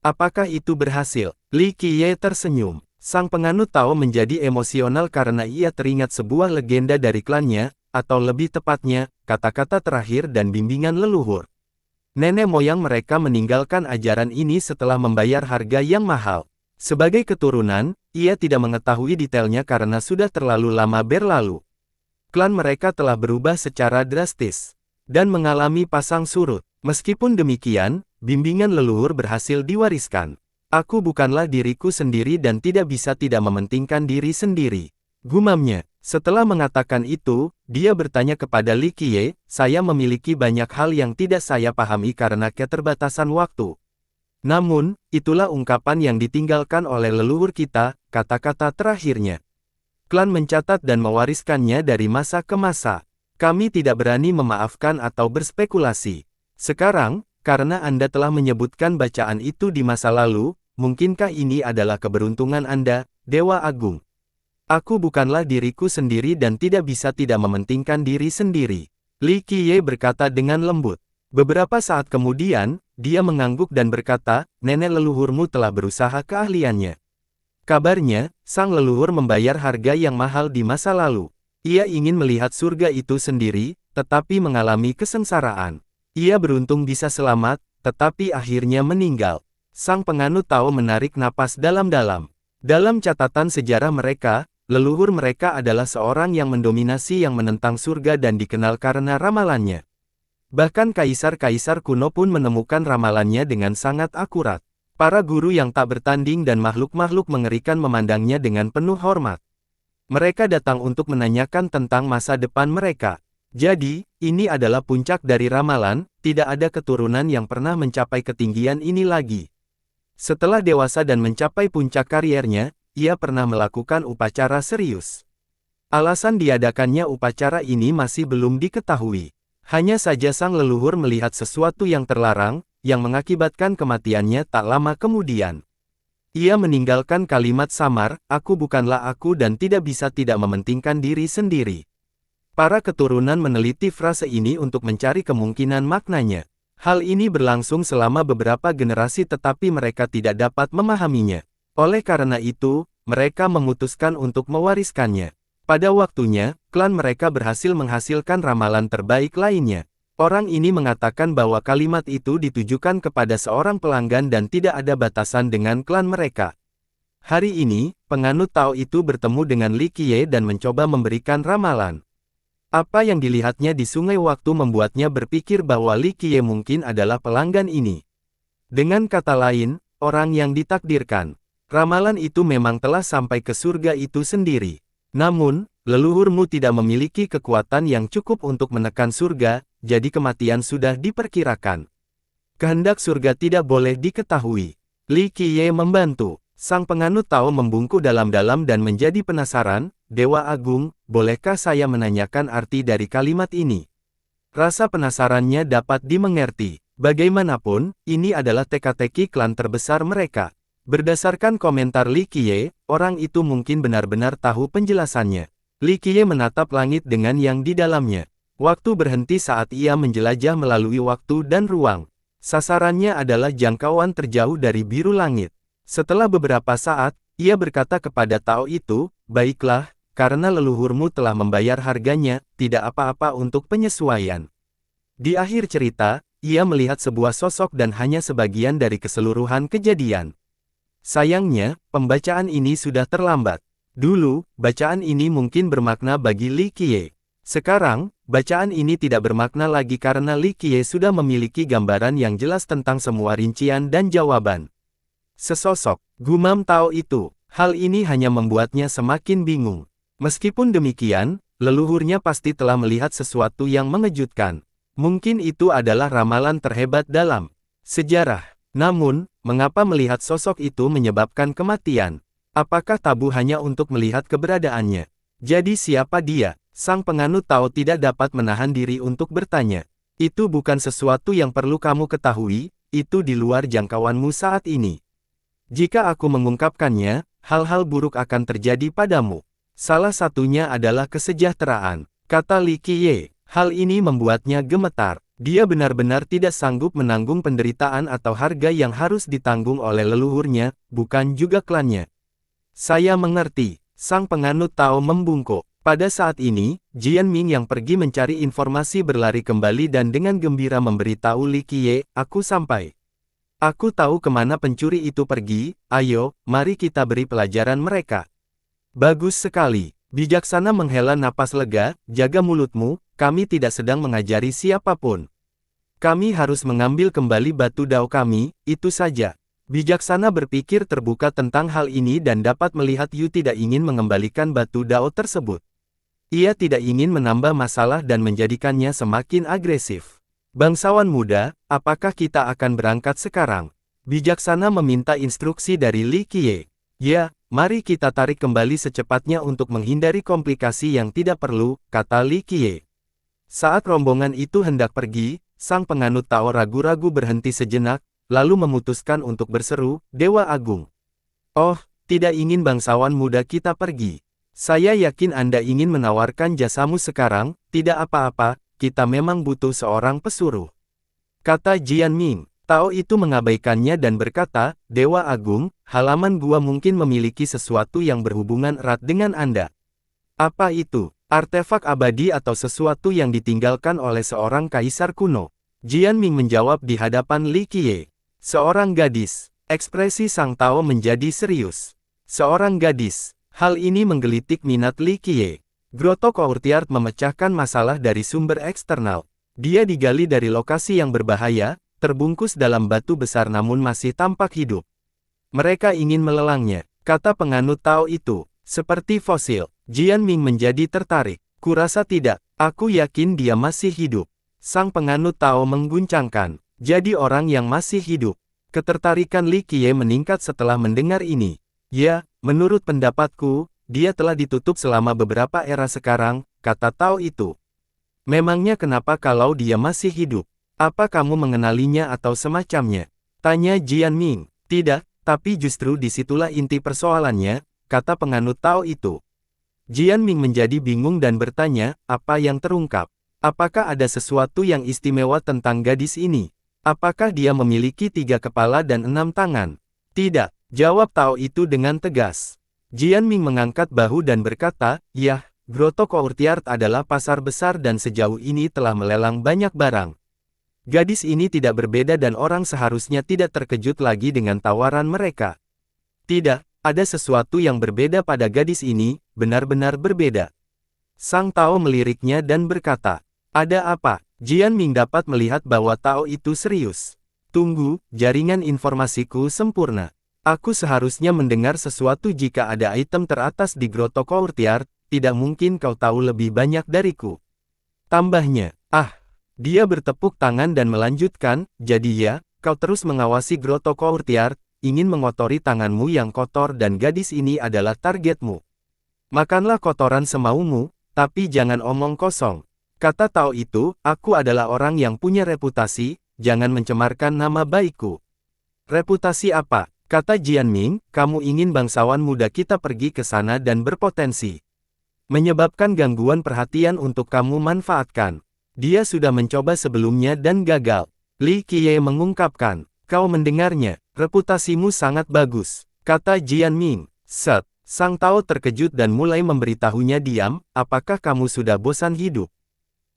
Apakah itu berhasil? Li Qiye tersenyum. Sang penganut Tao menjadi emosional karena ia teringat sebuah legenda dari klannya, atau lebih tepatnya, kata-kata terakhir dan bimbingan leluhur. Nenek moyang mereka meninggalkan ajaran ini setelah membayar harga yang mahal. Sebagai keturunan, ia tidak mengetahui detailnya karena sudah terlalu lama berlalu. Klan mereka telah berubah secara drastis dan mengalami pasang surut. Meskipun demikian, bimbingan leluhur berhasil diwariskan. Aku bukanlah diriku sendiri dan tidak bisa tidak mementingkan diri sendiri. Gumamnya. Setelah mengatakan itu, dia bertanya kepada Li Qiye, saya memiliki banyak hal yang tidak saya pahami karena keterbatasan waktu. Namun, itulah ungkapan yang ditinggalkan oleh leluhur kita, kata-kata terakhirnya. Klan mencatat dan mewariskannya dari masa ke masa. Kami tidak berani memaafkan atau berspekulasi. Sekarang, karena Anda telah menyebutkan bacaan itu di masa lalu, mungkinkah ini adalah keberuntungan Anda, Dewa Agung? Aku bukanlah diriku sendiri dan tidak bisa tidak mementingkan diri sendiri. Li Qiye berkata dengan lembut. Beberapa saat kemudian, dia mengangguk dan berkata, nenek leluhurmu telah berusaha keahliannya. Kabarnya, sang leluhur membayar harga yang mahal di masa lalu. Ia ingin melihat surga itu sendiri, tetapi mengalami kesengsaraan. Ia beruntung bisa selamat, tetapi akhirnya meninggal. Sang penganut Tao menarik napas dalam-dalam. Dalam catatan sejarah mereka, leluhur mereka adalah seorang yang mendominasi yang menentang surga dan dikenal karena ramalannya. Bahkan kaisar-kaisar kuno pun menemukan ramalannya dengan sangat akurat. Para guru yang tak bertanding dan makhluk-makhluk mengerikan memandangnya dengan penuh hormat. Mereka datang untuk menanyakan tentang masa depan mereka. Jadi, ini adalah puncak dari ramalan, tidak ada keturunan yang pernah mencapai ketinggian ini lagi. Setelah dewasa dan mencapai puncak kariernya, ia pernah melakukan upacara serius. Alasan diadakannya upacara ini masih belum diketahui. Hanya saja sang leluhur melihat sesuatu yang terlarang, yang mengakibatkan kematiannya tak lama kemudian. Ia meninggalkan kalimat samar, "Aku bukanlah aku," dan tidak bisa tidak mementingkan diri sendiri. Para keturunan meneliti frase ini untuk mencari kemungkinan maknanya. Hal ini berlangsung selama beberapa generasi tetapi mereka tidak dapat memahaminya. Oleh karena itu, mereka memutuskan untuk mewariskannya. Pada waktunya, klan mereka berhasil menghasilkan ramalan terbaik lainnya. Orang ini mengatakan bahwa kalimat itu ditujukan kepada seorang pelanggan dan tidak ada batasan dengan klan mereka. Hari ini, penganut Tao itu bertemu dengan Li Qiye dan mencoba memberikan ramalan. Apa yang dilihatnya di sungai waktu membuatnya berpikir bahwa Li Qiye mungkin adalah pelanggan ini. Dengan kata lain, orang yang ditakdirkan. Ramalan itu memang telah sampai ke surga itu sendiri. Namun, leluhurmu tidak memiliki kekuatan yang cukup untuk menekan surga, jadi kematian sudah diperkirakan. Kehendak surga tidak boleh diketahui. Li Qiye membantu. Sang penganut Tao membungkuk dalam-dalam dan menjadi penasaran, "Dewa Agung, bolehkah saya menanyakan arti dari kalimat ini?" Rasa penasarannya dapat dimengerti. Bagaimanapun, ini adalah teka-teki klan terbesar mereka. Berdasarkan komentar Li Qiye, orang itu mungkin benar-benar tahu penjelasannya. Li Qiye menatap langit dengan yang di dalamnya. Waktu berhenti saat ia menjelajah melalui waktu dan ruang. Sasarannya adalah jangkauan terjauh dari biru langit. Setelah beberapa saat, ia berkata kepada Tao itu, "Baiklah, karena leluhurmu telah membayar harganya, tidak apa-apa untuk penyesuaian." Di akhir cerita, ia melihat sebuah sosok dan hanya sebagian dari keseluruhan kejadian. Sayangnya, pembacaan ini sudah terlambat. Dulu, bacaan ini mungkin bermakna bagi Li Qiye. Sekarang, bacaan ini tidak bermakna lagi karena Li Qiye sudah memiliki gambaran yang jelas tentang semua rincian dan jawaban. Sesosok, gumam Tao itu. Hal ini hanya membuatnya semakin bingung. Meskipun demikian, leluhurnya pasti telah melihat sesuatu yang mengejutkan. Mungkin itu adalah ramalan terhebat dalam sejarah. Namun, mengapa melihat sosok itu menyebabkan kematian? Apakah tabu hanya untuk melihat keberadaannya? Jadi siapa dia? Sang penganut Tao tidak dapat menahan diri untuk bertanya. Itu bukan sesuatu yang perlu kamu ketahui, itu di luar jangkauanmu saat ini. Jika aku mengungkapkannya, hal-hal buruk akan terjadi padamu. Salah satunya adalah kesejahteraan, kata Li Qiye. Hal ini membuatnya gemetar. Dia benar-benar tidak sanggup menanggung penderitaan atau harga yang harus ditanggung oleh leluhurnya, bukan juga klannya. Saya mengerti, sang penganut Tao membungkuk. Pada saat ini, Jian Ming yang pergi mencari informasi berlari kembali dan dengan gembira memberitahu Li Qiye, "Aku sampai. Aku tahu kemana pencuri itu pergi, ayo, mari kita beri pelajaran mereka." Bagus sekali. Bijaksana menghela napas lega, "Jaga mulutmu, kami tidak sedang mengajari siapapun. Kami harus mengambil kembali batu dao kami, itu saja." Bijaksana berpikir terbuka tentang hal ini dan dapat melihat Yu tidak ingin mengembalikan batu dao tersebut. Ia tidak ingin menambah masalah dan menjadikannya semakin agresif. "Bangsawan muda, apakah kita akan berangkat sekarang?" Bijaksana meminta instruksi dari Li Qiye. "Ya, mari kita tarik kembali secepatnya untuk menghindari komplikasi yang tidak perlu," kata Li Qiye. Saat rombongan itu hendak pergi, sang penganut Tao ragu-ragu berhenti sejenak, lalu memutuskan untuk berseru, "Dewa Agung. Oh, tidak ingin bangsawan muda kita pergi. Saya yakin Anda ingin menawarkan jasamu sekarang, tidak apa-apa, kita memang butuh seorang pesuruh," kata Jian Ming. Tao itu mengabaikannya dan berkata, "Dewa Agung, halaman gua mungkin memiliki sesuatu yang berhubungan erat dengan Anda." "Apa itu? Artefak abadi atau sesuatu yang ditinggalkan oleh seorang kaisar kuno?" Jian Ming menjawab di hadapan Li Qiye. "Seorang gadis." Ekspresi sang Tao menjadi serius. "Seorang gadis." Hal ini menggelitik minat Li Qiye. Groto Courtyard memecahkan masalah dari sumber eksternal. Dia digali dari lokasi yang berbahaya, terbungkus dalam batu besar namun masih tampak hidup. "Mereka ingin melelangnya," kata penganut Tao itu. "Seperti fosil." Jian Ming menjadi tertarik. "Kurasa tidak, Aku yakin dia masih hidup. Sang penganut Tao mengguncangkan. Jadi orang yang masih hidup. Ketertarikan Li Qiye meningkat setelah mendengar ini. Ya, menurut pendapatku, dia telah ditutup selama beberapa era sekarang, kata Tao itu. Memangnya kenapa kalau dia masih hidup? Apa kamu mengenalinya atau semacamnya? Tanya Jian Ming. Tidak, tapi justru disitulah inti persoalannya, kata penganut Tao itu. Jian Ming menjadi bingung dan bertanya, apa yang terungkap? Apakah ada sesuatu yang istimewa tentang gadis ini? Apakah dia memiliki 3 kepala dan 6 tangan? Tidak, jawab Tao itu dengan tegas. Jian Ming mengangkat bahu dan berkata, yah, Grotto Courtyard adalah pasar besar dan sejauh ini telah melelang banyak barang. Gadis ini tidak berbeda dan orang seharusnya tidak terkejut lagi dengan tawaran mereka. Tidak, ada sesuatu yang berbeda pada gadis ini, benar-benar berbeda. Sang Tao meliriknya dan berkata, ada apa? Jian Ming dapat melihat bahwa Tao itu serius. Tunggu, jaringan informasiku sempurna. Aku seharusnya mendengar sesuatu jika ada item teratas di Grotto Courtyard, tidak mungkin kau tahu lebih banyak dariku. Tambahnya, dia bertepuk tangan dan melanjutkan, jadi ya, kau terus mengawasi Grotto Courtyard, ingin mengotori tanganmu yang kotor dan gadis ini adalah targetmu. Makanlah kotoran semaumu, tapi jangan omong kosong. Kata Tao itu, aku adalah orang yang punya reputasi, jangan mencemarkan nama baikku. Reputasi apa? Kata Jian Ming, kamu ingin bangsawan muda kita pergi ke sana dan berpotensi menyebabkan gangguan perhatian untuk kamu manfaatkan. Dia sudah mencoba sebelumnya dan gagal. Li Qiye mengungkapkan, kau mendengarnya, reputasimu sangat bagus, kata Jian Ming. Set, Sang Tao terkejut dan mulai memberitahunya diam, apakah kamu sudah bosan hidup?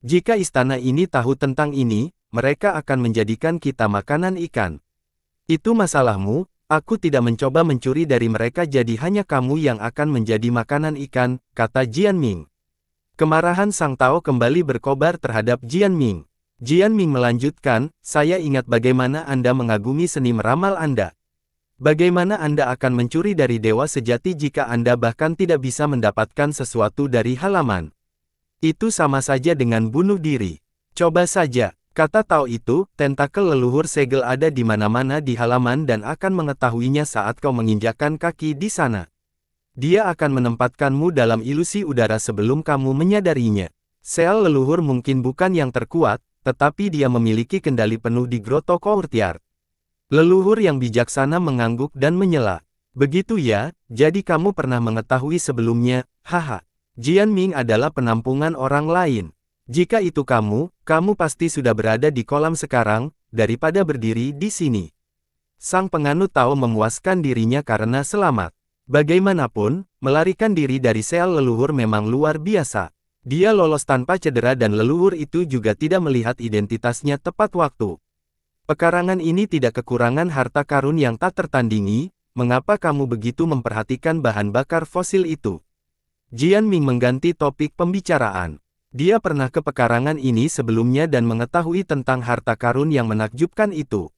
Jika istana ini tahu tentang ini, mereka akan menjadikan kita makanan ikan. Itu masalahmu, aku tidak mencoba mencuri dari mereka jadi hanya kamu yang akan menjadi makanan ikan, kata Jian Ming. Kemarahan Sang Tao kembali berkobar terhadap Jian Ming. Jian Ming melanjutkan, saya ingat bagaimana Anda mengagumi seni meramal Anda. Bagaimana Anda akan mencuri dari dewa sejati jika Anda bahkan tidak bisa mendapatkan sesuatu dari halaman? Itu sama saja dengan bunuh diri. Coba saja, kata Tao itu, tentakel leluhur segel ada di mana-mana di halaman dan akan mengetahuinya saat kau menginjakkan kaki di sana. Dia akan menempatkanmu dalam ilusi udara sebelum kamu menyadarinya. Sel leluhur mungkin bukan yang terkuat, tetapi dia memiliki kendali penuh di Grotto Courtyard. Leluhur yang bijaksana mengangguk dan menyela. Begitu ya, jadi kamu pernah mengetahui sebelumnya, haha. Jian Ming adalah penampungan orang lain. Jika itu kamu pasti sudah berada di kolam sekarang, daripada berdiri di sini. Sang penganut Tao memuaskan dirinya karena selamat. Bagaimanapun, melarikan diri dari sel leluhur memang luar biasa. Dia lolos tanpa cedera dan leluhur itu juga tidak melihat identitasnya tepat waktu. Pekarangan ini tidak kekurangan harta karun yang tak tertandingi, mengapa kamu begitu memperhatikan bahan bakar fosil itu? Jian Ming mengganti topik pembicaraan. Dia pernah ke pekarangan ini sebelumnya dan mengetahui tentang harta karun yang menakjubkan itu.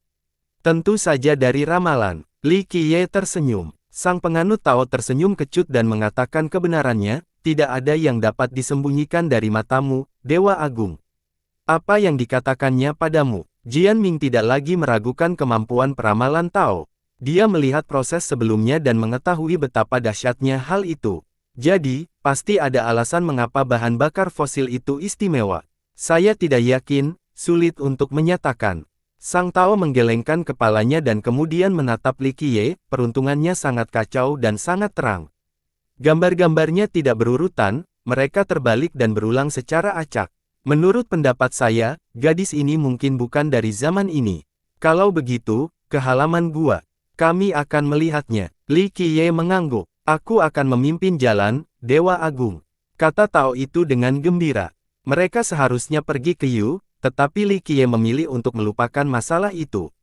Tentu saja dari ramalan. Li Qiye tersenyum. Sang penganut Tao tersenyum kecut dan mengatakan kebenarannya, tidak ada yang dapat disembunyikan dari matamu, Dewa Agung. Apa yang dikatakannya padamu? Jian Ming tidak lagi meragukan kemampuan peramalan Tao. Dia melihat proses sebelumnya dan mengetahui betapa dahsyatnya hal itu. Jadi, pasti ada alasan mengapa bahan bakar fosil itu istimewa. Saya tidak yakin, sulit untuk menyatakan. Sang Tao menggelengkan kepalanya dan kemudian menatap Li Qiye, peruntungannya sangat kacau dan sangat terang. Gambar-gambarnya tidak berurutan, mereka terbalik dan berulang secara acak. Menurut pendapat saya, gadis ini mungkin bukan dari zaman ini. Kalau begitu, ke halaman gua. Kami akan melihatnya. Li Qiye mengangguk. Aku akan memimpin jalan, Dewa Agung. Kata Tao itu dengan gembira. Mereka seharusnya pergi ke Yu, tetapi Li Qiye memilih untuk melupakan masalah itu.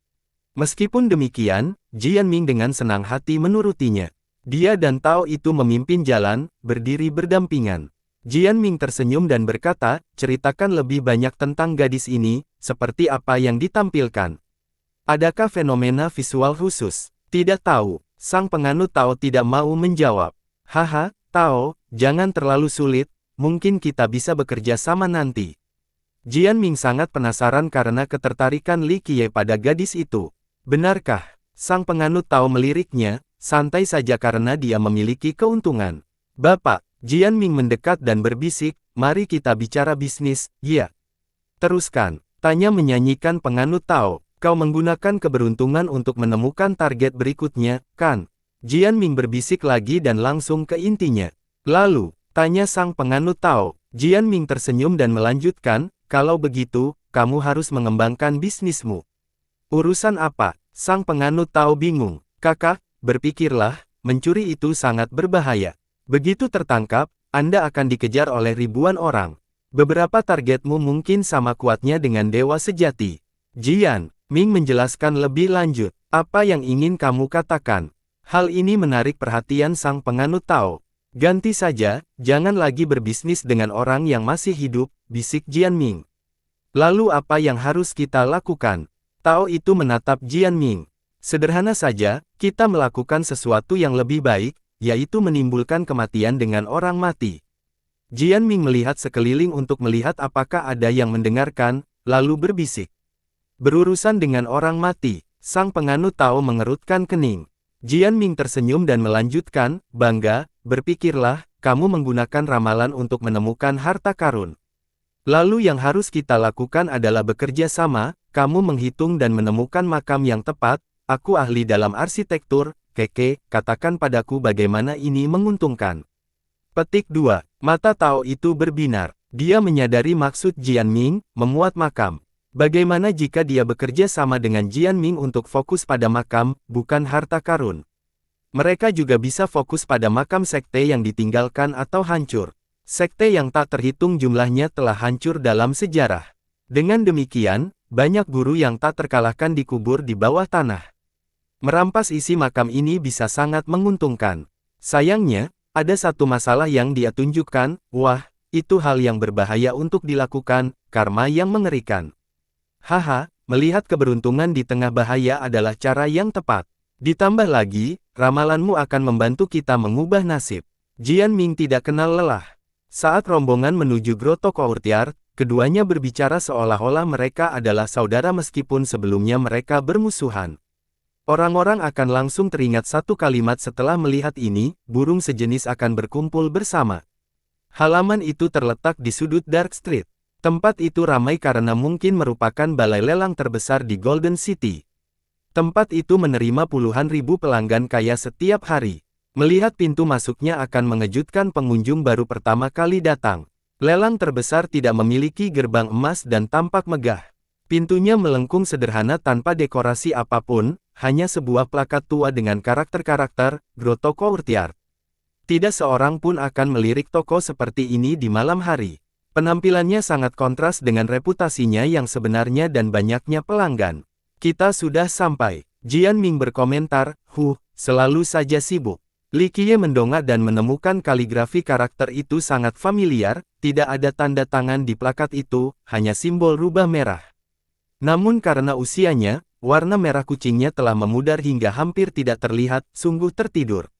Meskipun demikian, Jian Ming dengan senang hati menurutinya. Dia dan Tao itu memimpin jalan, berdiri berdampingan. Jian Ming tersenyum dan berkata, ceritakan lebih banyak tentang gadis ini, seperti apa yang ditampilkan. Adakah fenomena visual khusus? Tidak tahu. Sang penganut Tao tidak mau menjawab. Haha, Tao, jangan terlalu sulit, mungkin kita bisa bekerja sama nanti. Jian Ming sangat penasaran karena ketertarikan Li Qiye pada gadis itu. Benarkah? Sang penganut Tao meliriknya, santai saja karena dia memiliki keuntungan. Bapak, Jian Ming mendekat dan berbisik, mari kita bicara bisnis, ya. Teruskan, tanya menyanyikan penganut Tao. Kau menggunakan keberuntungan untuk menemukan target berikutnya, kan? Jian Ming berbisik lagi dan langsung ke intinya. Lalu, tanya sang penganut Tao. Jian Ming tersenyum dan melanjutkan, kalau begitu, kamu harus mengembangkan bisnismu. Urusan apa? Sang penganut Tao bingung. Kakak, berpikirlah, mencuri itu sangat berbahaya. Begitu tertangkap, Anda akan dikejar oleh ribuan orang. Beberapa targetmu mungkin sama kuatnya dengan dewa sejati. Jian Ming menjelaskan lebih lanjut. Apa yang ingin kamu katakan? Hal ini menarik perhatian sang penganut Tao. Ganti saja, jangan lagi berbisnis dengan orang yang masih hidup, bisik Jian Ming. Lalu apa yang harus kita lakukan? Tao itu menatap Jian Ming. Sederhana saja, kita melakukan sesuatu yang lebih baik, yaitu menimbulkan kematian dengan orang mati. Jian Ming melihat sekeliling untuk melihat apakah ada yang mendengarkan, lalu berbisik. Berurusan dengan orang mati, sang penganut Tao mengerutkan kening. Jian Ming tersenyum dan melanjutkan, bangga, berpikirlah, kamu menggunakan ramalan untuk menemukan harta karun. Lalu yang harus kita lakukan adalah bekerja sama, kamu menghitung dan menemukan makam yang tepat, aku ahli dalam arsitektur, Keke, katakan padaku bagaimana ini menguntungkan. Petik 2. Mata Tao itu berbinar. Dia menyadari maksud Jian Ming, memuat makam. Bagaimana jika dia bekerja sama dengan Jian Ming untuk fokus pada makam, bukan harta karun? Mereka juga bisa fokus pada makam sekte yang ditinggalkan atau hancur. Sekte yang tak terhitung jumlahnya telah hancur dalam sejarah. Dengan demikian, banyak guru yang tak terkalahkan dikubur di bawah tanah. Merampas isi makam ini bisa sangat menguntungkan. Sayangnya, ada satu masalah yang dia tunjukkan, wah, itu hal yang berbahaya untuk dilakukan, karma yang mengerikan. Haha, melihat keberuntungan di tengah bahaya adalah cara yang tepat. Ditambah lagi, ramalanmu akan membantu kita mengubah nasib. Jian Ming tidak kenal lelah. Saat rombongan menuju Groto Courtyard, keduanya berbicara seolah-olah mereka adalah saudara meskipun sebelumnya mereka bermusuhan. Orang-orang akan langsung teringat satu kalimat setelah melihat ini, burung sejenis akan berkumpul bersama. Halaman itu terletak di sudut Dark Street. Tempat itu ramai karena mungkin merupakan balai lelang terbesar di Golden City. Tempat itu menerima puluhan ribu pelanggan kaya setiap hari. Melihat pintu masuknya akan mengejutkan pengunjung baru pertama kali datang. Lelang terbesar tidak memiliki gerbang emas dan tampak megah. Pintunya melengkung sederhana tanpa dekorasi apapun, hanya sebuah plakat tua dengan karakter-karakter, Groto Courtyard. Tidak seorang pun akan melirik toko seperti ini di malam hari. Penampilannya sangat kontras dengan reputasinya yang sebenarnya dan banyaknya pelanggan. Kita sudah sampai. Jian Ming berkomentar, selalu saja sibuk. Li Qiye mendongak dan menemukan kaligrafi karakter itu sangat familiar, tidak ada tanda tangan di plakat itu, hanya simbol rubah merah. Namun karena usianya, warna merah kucingnya telah memudar hingga hampir tidak terlihat, sungguh tertidur.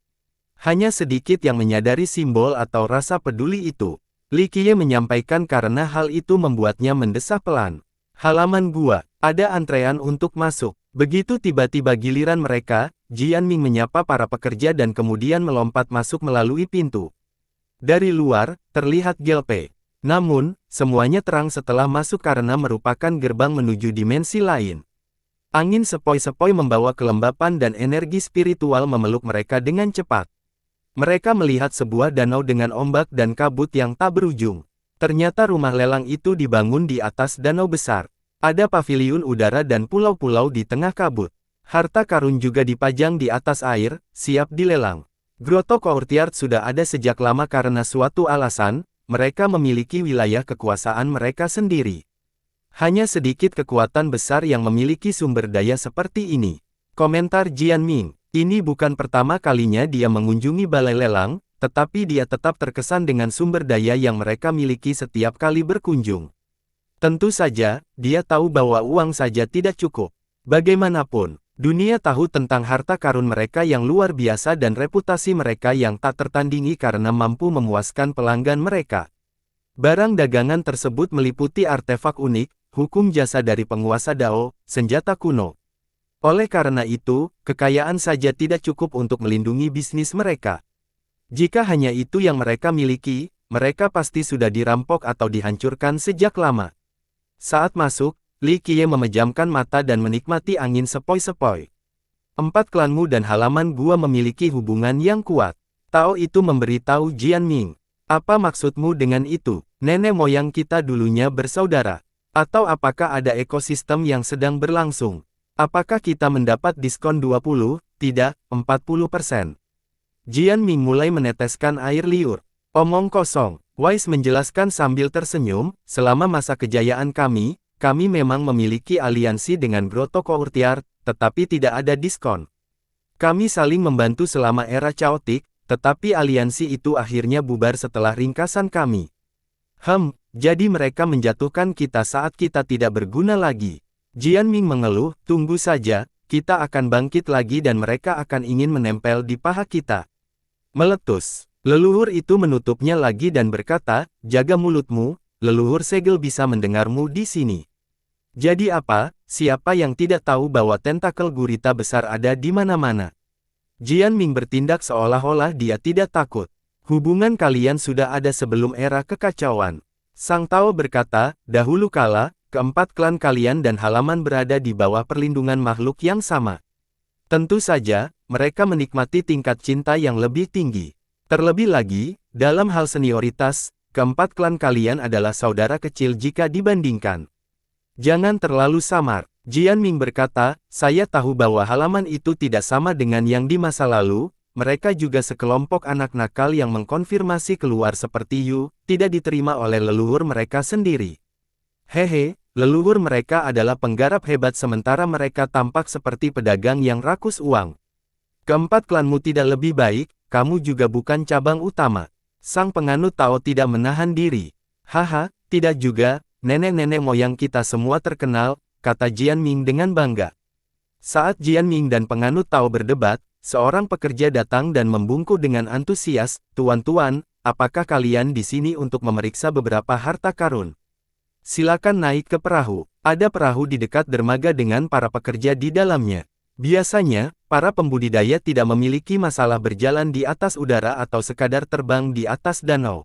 Hanya sedikit yang menyadari simbol atau rasa peduli itu. Li Qiye menyampaikan karena hal itu membuatnya mendesah pelan. Halaman gua, ada antrean untuk masuk. Begitu tiba-tiba giliran mereka, Jian Ming menyapa para pekerja dan kemudian melompat masuk melalui pintu. Dari luar, terlihat Gelpe. Namun, semuanya terang setelah masuk karena merupakan gerbang menuju dimensi lain. Angin sepoi-sepoi membawa kelembapan dan energi spiritual memeluk mereka dengan cepat. Mereka melihat sebuah danau dengan ombak dan kabut yang tak berujung. Ternyata rumah lelang itu dibangun di atas danau besar. Ada paviliun udara dan pulau-pulau di tengah kabut. Harta karun juga dipajang di atas air, siap dilelang. Groto Courtyard sudah ada sejak lama karena suatu alasan, mereka memiliki wilayah kekuasaan mereka sendiri. Hanya sedikit kekuatan besar yang memiliki sumber daya seperti ini. Komentar Jian Ming. Ini bukan pertama kalinya dia mengunjungi balai lelang, tetapi dia tetap terkesan dengan sumber daya yang mereka miliki setiap kali berkunjung. Tentu saja, dia tahu bahwa uang saja tidak cukup. Bagaimanapun, dunia tahu tentang harta karun mereka yang luar biasa dan reputasi mereka yang tak tertandingi karena mampu memuaskan pelanggan mereka. Barang dagangan tersebut meliputi artefak unik, hukum jasa dari penguasa Dao, senjata kuno. Oleh karena itu, kekayaan saja tidak cukup untuk melindungi bisnis mereka. Jika hanya itu yang mereka miliki, mereka pasti sudah dirampok atau dihancurkan sejak lama. Saat masuk, Li Qiye memejamkan mata dan menikmati angin sepoi-sepoi. 4 klanmu dan halaman gua memiliki hubungan yang kuat. Tao itu memberitahu Jian Ming. Apa maksudmu dengan itu? Nenek moyang kita dulunya bersaudara. Atau apakah ada ekosistem yang sedang berlangsung? Apakah kita mendapat diskon 20, tidak, 40%? Jian Ming mulai meneteskan air liur. Omong kosong, Wise menjelaskan sambil tersenyum, selama masa kejayaan kami memang memiliki aliansi dengan Grotto Courtyard, tetapi tidak ada diskon. Kami saling membantu selama era Chaotic, tetapi aliansi itu akhirnya bubar setelah ringkasan kami. Jadi mereka menjatuhkan kita saat kita tidak berguna lagi. Jian Ming mengeluh, tunggu saja, kita akan bangkit lagi dan mereka akan ingin menempel di paha kita. Meletus. Leluhur itu menutupnya lagi dan berkata, jaga mulutmu, leluhur segel bisa mendengarmu di sini. Jadi apa, siapa yang tidak tahu bahwa tentakel gurita besar ada di mana-mana? Jian Ming bertindak seolah-olah dia tidak takut. Hubungan kalian sudah ada sebelum era kekacauan. Sang Tao berkata, dahulu kala, keempat klan kalian dan halaman berada di bawah perlindungan makhluk yang sama. Tentu saja, mereka menikmati tingkat cinta yang lebih tinggi. Terlebih lagi, dalam hal senioritas, keempat klan kalian adalah saudara kecil jika dibandingkan. Jangan terlalu samar. Jian Ming berkata, saya tahu bahwa halaman itu tidak sama dengan yang di masa lalu, mereka juga sekelompok anak nakal yang mengkonfirmasi keluar seperti Yu, tidak diterima oleh leluhur mereka sendiri. Hehe, leluhur mereka adalah penggarap hebat sementara mereka tampak seperti pedagang yang rakus uang. Keempat klanmu tidak lebih baik, kamu juga bukan cabang utama. Sang penganut Tao tidak menahan diri. Haha, tidak juga, nenek-nenek moyang kita semua terkenal, kata Jian Ming dengan bangga. Saat Jian Ming dan penganut Tao berdebat, seorang pekerja datang dan membungkuk dengan antusias, tuan-tuan, apakah kalian di sini untuk memeriksa beberapa harta karun? Silakan naik ke perahu. Ada perahu di dekat dermaga dengan para pekerja di dalamnya. Biasanya, para pembudidaya tidak memiliki masalah berjalan di atas udara atau sekadar terbang di atas danau.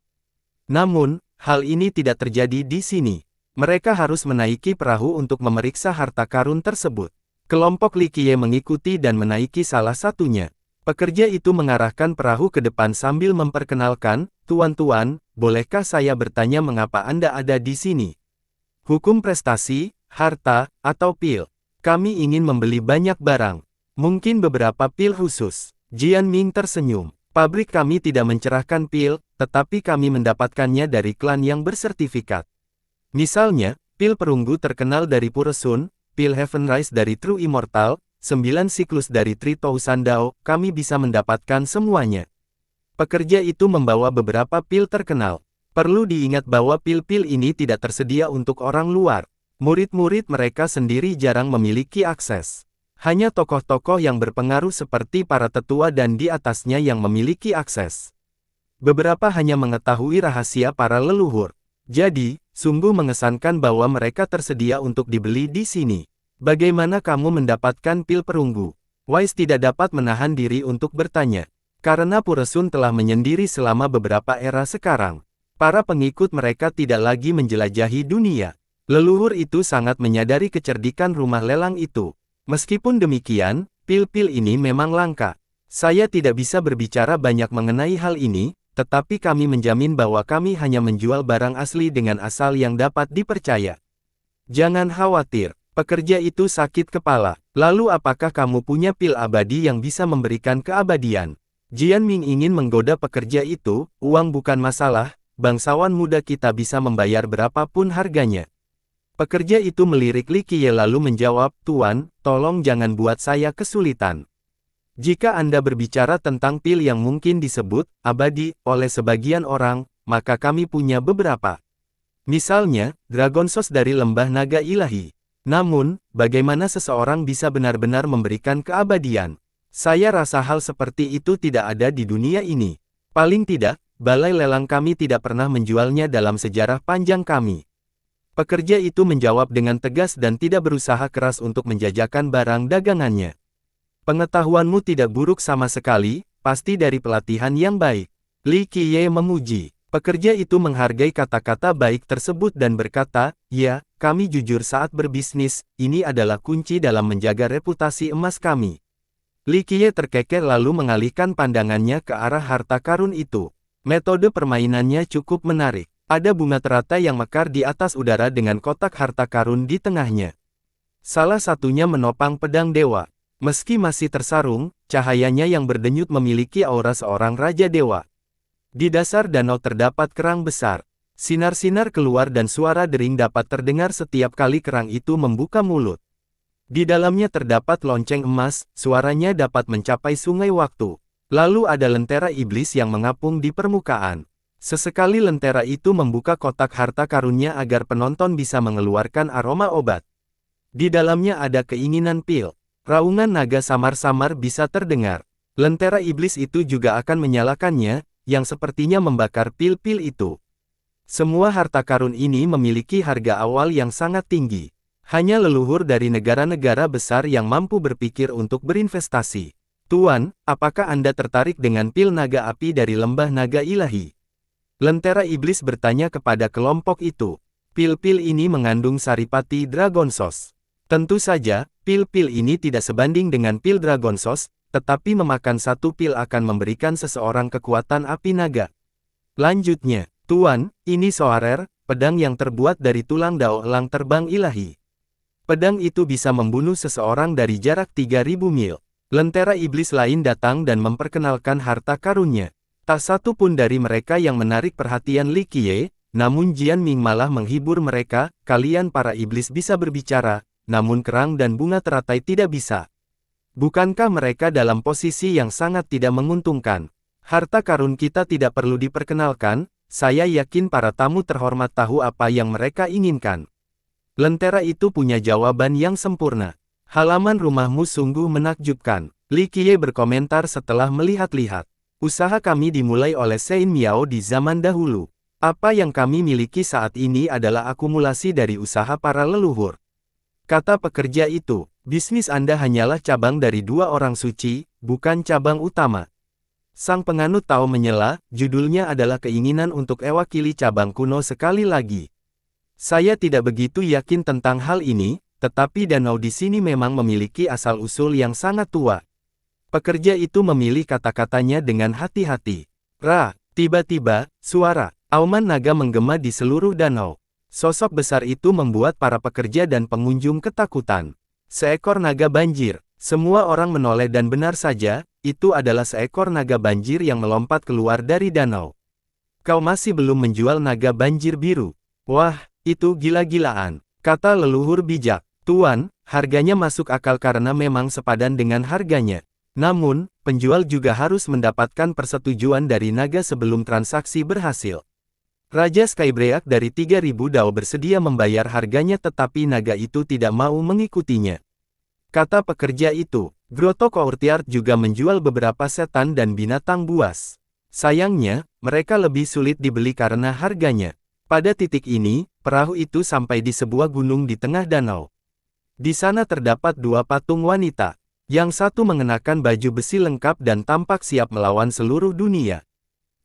Namun, hal ini tidak terjadi di sini. Mereka harus menaiki perahu untuk memeriksa harta karun tersebut. Kelompok Li Qiye mengikuti dan menaiki salah satunya. Pekerja itu mengarahkan perahu ke depan sambil memperkenalkan, tuan-tuan, bolehkah saya bertanya mengapa Anda ada di sini? Hukum prestasi, harta, atau pil? Kami ingin membeli banyak barang. Mungkin beberapa pil khusus. Jian Ming tersenyum. Pabrik kami tidak mencerahkan pil, tetapi kami mendapatkannya dari klan yang bersertifikat. Misalnya, pil perunggu terkenal dari Puresun, pil Heaven Rise dari True Immortal, 9 siklus dari Tritousan Dao, kami bisa mendapatkan semuanya. Pekerja itu membawa beberapa pil terkenal. Perlu diingat bahwa pil-pil ini tidak tersedia untuk orang luar. Murid-murid mereka sendiri jarang memiliki akses. Hanya tokoh-tokoh yang berpengaruh seperti para tetua dan di atasnya yang memiliki akses. Beberapa hanya mengetahui rahasia para leluhur. Jadi, sungguh mengesankan bahwa mereka tersedia untuk dibeli di sini. Bagaimana kamu mendapatkan pil perunggu? Wise tidak dapat menahan diri untuk bertanya. Karena Puresun telah menyendiri selama beberapa era sekarang. Para pengikut mereka tidak lagi menjelajahi dunia. Leluhur itu sangat menyadari kecerdikan rumah lelang itu. Meskipun demikian, pil-pil ini memang langka. Saya tidak bisa berbicara banyak mengenai hal ini, tetapi kami menjamin bahwa kami hanya menjual barang asli dengan asal yang dapat dipercaya. Jangan khawatir, pekerja itu sakit kepala. Lalu apakah kamu punya pil abadi yang bisa memberikan keabadian? Jian Ming ingin menggoda pekerja itu, uang bukan masalah, bangsawan muda kita bisa membayar berapapun harganya. Pekerja itu melirik Li Qiye lalu menjawab, Tuan, tolong jangan buat saya kesulitan. Jika Anda berbicara tentang pil yang mungkin disebut abadi oleh sebagian orang, maka kami punya beberapa. Misalnya, Dragon Sauce dari Lembah Naga Ilahi. Namun, bagaimana seseorang bisa benar-benar memberikan keabadian? Saya rasa hal seperti itu tidak ada di dunia ini. Paling tidak, balai lelang kami tidak pernah menjualnya dalam sejarah panjang kami. Pekerja itu menjawab dengan tegas dan tidak berusaha keras untuk menjajakan barang dagangannya. Pengetahuanmu tidak buruk sama sekali, pasti dari pelatihan yang baik. Li Qiye memuji. Pekerja itu menghargai kata-kata baik tersebut dan berkata, ya, kami jujur saat berbisnis, ini adalah kunci dalam menjaga reputasi emas kami. Li Qiye terkekeh lalu mengalihkan pandangannya ke arah harta karun itu. Metode permainannya cukup menarik. Ada bunga teratai yang mekar di atas udara dengan kotak harta karun di tengahnya. Salah satunya menopang pedang dewa. Meski masih tersarung, cahayanya yang berdenyut memiliki aura seorang raja dewa. Di dasar danau terdapat kerang besar. Sinar-sinar keluar dan suara dering dapat terdengar setiap kali kerang itu membuka mulut. Di dalamnya terdapat lonceng emas, suaranya dapat mencapai sungai waktu. Lalu ada lentera iblis yang mengapung di permukaan. Sesekali lentera itu membuka kotak harta karunnya agar penonton bisa mengeluarkan aroma obat. Di dalamnya ada keinginan pil. Raungan naga samar-samar bisa terdengar. Lentera iblis itu juga akan menyalakannya, yang sepertinya membakar pil-pil itu. Semua harta karun ini memiliki harga awal yang sangat tinggi. Hanya leluhur dari negara-negara besar yang mampu berpikir untuk berinvestasi. Tuan, apakah Anda tertarik dengan pil naga api dari lembah naga ilahi? Lentera iblis bertanya kepada kelompok itu. Pil-pil ini mengandung saripati Dragon Sauce. Tentu saja, pil-pil ini tidak sebanding dengan pil Dragon Sauce, tetapi memakan satu pil akan memberikan seseorang kekuatan api naga. Lanjutnya, Tuan, ini Soarer, pedang yang terbuat dari tulang dao elang terbang ilahi. Pedang itu bisa membunuh seseorang dari jarak 3000 mil. Lentera iblis lain datang dan memperkenalkan harta karunnya. Tak satu pun dari mereka yang menarik perhatian Li Qiye, namun Jian Ming malah menghibur mereka. Kalian para iblis bisa berbicara, namun kerang dan bunga teratai tidak bisa. Bukankah mereka dalam posisi yang sangat tidak menguntungkan? Harta karun kita tidak perlu diperkenalkan, saya yakin para tamu terhormat tahu apa yang mereka inginkan. Lentera itu punya jawaban yang sempurna. Halaman rumahmu sungguh menakjubkan. Li Qiye berkomentar setelah melihat-lihat. Usaha kami dimulai oleh Sein Miao di zaman dahulu. Apa yang kami miliki saat ini adalah akumulasi dari usaha para leluhur. Kata pekerja itu. Bisnis Anda hanyalah cabang dari dua orang suci, bukan cabang utama. Sang penganut Tao menyela, judulnya adalah keinginan untuk mewakili cabang kuno sekali lagi. Saya tidak begitu yakin tentang hal ini, tetapi danau di sini memang memiliki asal-usul yang sangat tua. Pekerja itu memilih kata-katanya dengan hati-hati. Tiba-tiba, suara auman naga menggema di seluruh danau. Sosok besar itu membuat para pekerja dan pengunjung ketakutan. Seekor naga banjir. Semua orang menoleh dan benar saja, itu adalah seekor naga banjir yang melompat keluar dari danau. Kau masih belum menjual naga banjir biru. Wah, itu gila-gilaan, kata leluhur bijak. Tuan, harganya masuk akal karena memang sepadan dengan harganya. Namun, penjual juga harus mendapatkan persetujuan dari naga sebelum transaksi berhasil. Raja Skybreak dari 3000 dao bersedia membayar harganya tetapi naga itu tidak mau mengikutinya. Kata pekerja itu, Grotto Courtyard juga menjual beberapa setan dan binatang buas. Sayangnya, mereka lebih sulit dibeli karena harganya. Pada titik ini, perahu itu sampai di sebuah gunung di tengah danau. Di sana terdapat dua patung wanita. Yang satu mengenakan baju besi lengkap dan tampak siap melawan seluruh dunia.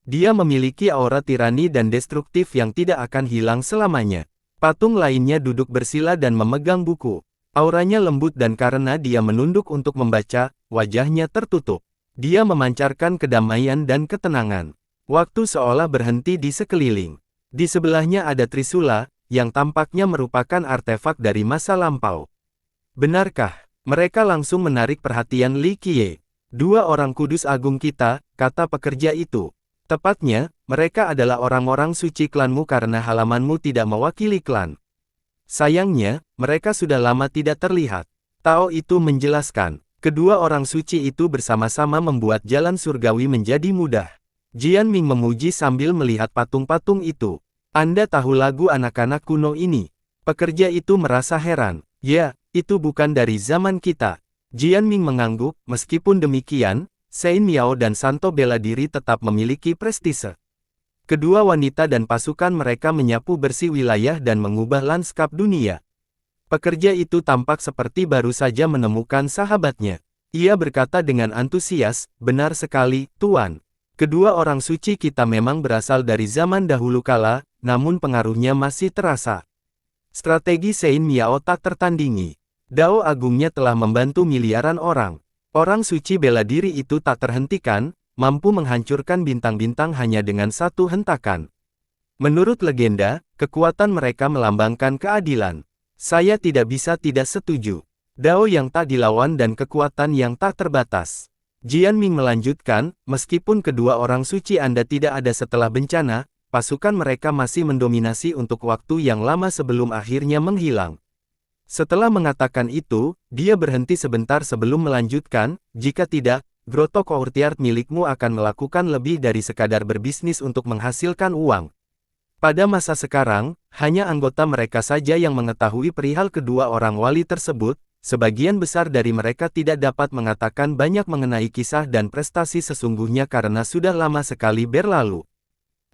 Dia memiliki aura tirani dan destruktif yang tidak akan hilang selamanya. Patung lainnya duduk bersila dan memegang buku. Auranya lembut dan karena dia menunduk untuk membaca, wajahnya tertutup. Dia memancarkan kedamaian dan ketenangan. Waktu seolah berhenti di sekeliling. Di sebelahnya ada Trisula, yang tampaknya merupakan artefak dari masa lampau. Benarkah? Mereka langsung menarik perhatian Li Qiye. Dua orang kudus agung kita, kata pekerja itu. Tepatnya, mereka adalah orang-orang suci klanmu karena halamanmu tidak mewakili klan. Sayangnya, mereka sudah lama tidak terlihat. Tao itu menjelaskan. Kedua orang suci itu bersama-sama membuat jalan surgawi menjadi mudah. Jian Ming memuji sambil melihat patung-patung itu. Anda tahu lagu anak-anak kuno ini? Pekerja itu merasa heran. Ya, itu bukan dari zaman kita. Jian Ming mengangguk, meskipun demikian, Sein Miao dan Santo bela diri tetap memiliki prestise. Kedua wanita dan pasukan mereka menyapu bersih wilayah dan mengubah lanskap dunia. Pekerja itu tampak seperti baru saja menemukan sahabatnya. Ia berkata dengan antusias, "Benar sekali, Tuan. Kedua orang suci kita memang berasal dari zaman dahulu kala, namun pengaruhnya masih terasa." Strategi Sein Miao tak tertandingi. Dao agungnya telah membantu miliaran orang. Orang suci bela diri itu tak terhentikan, mampu menghancurkan bintang-bintang hanya dengan satu hentakan. Menurut legenda, kekuatan mereka melambangkan keadilan. Saya tidak bisa tidak setuju. Dao yang tak dilawan dan kekuatan yang tak terbatas. Jian Ming melanjutkan, meskipun kedua orang suci Anda tidak ada setelah bencana, pasukan mereka masih mendominasi untuk waktu yang lama sebelum akhirnya menghilang. Setelah mengatakan itu, dia berhenti sebentar sebelum melanjutkan, jika tidak, Groto Courtyard milikmu akan melakukan lebih dari sekadar berbisnis untuk menghasilkan uang. Pada masa sekarang, hanya anggota mereka saja yang mengetahui perihal kedua orang wali tersebut, sebagian besar dari mereka tidak dapat mengatakan banyak mengenai kisah dan prestasi sesungguhnya karena sudah lama sekali berlalu.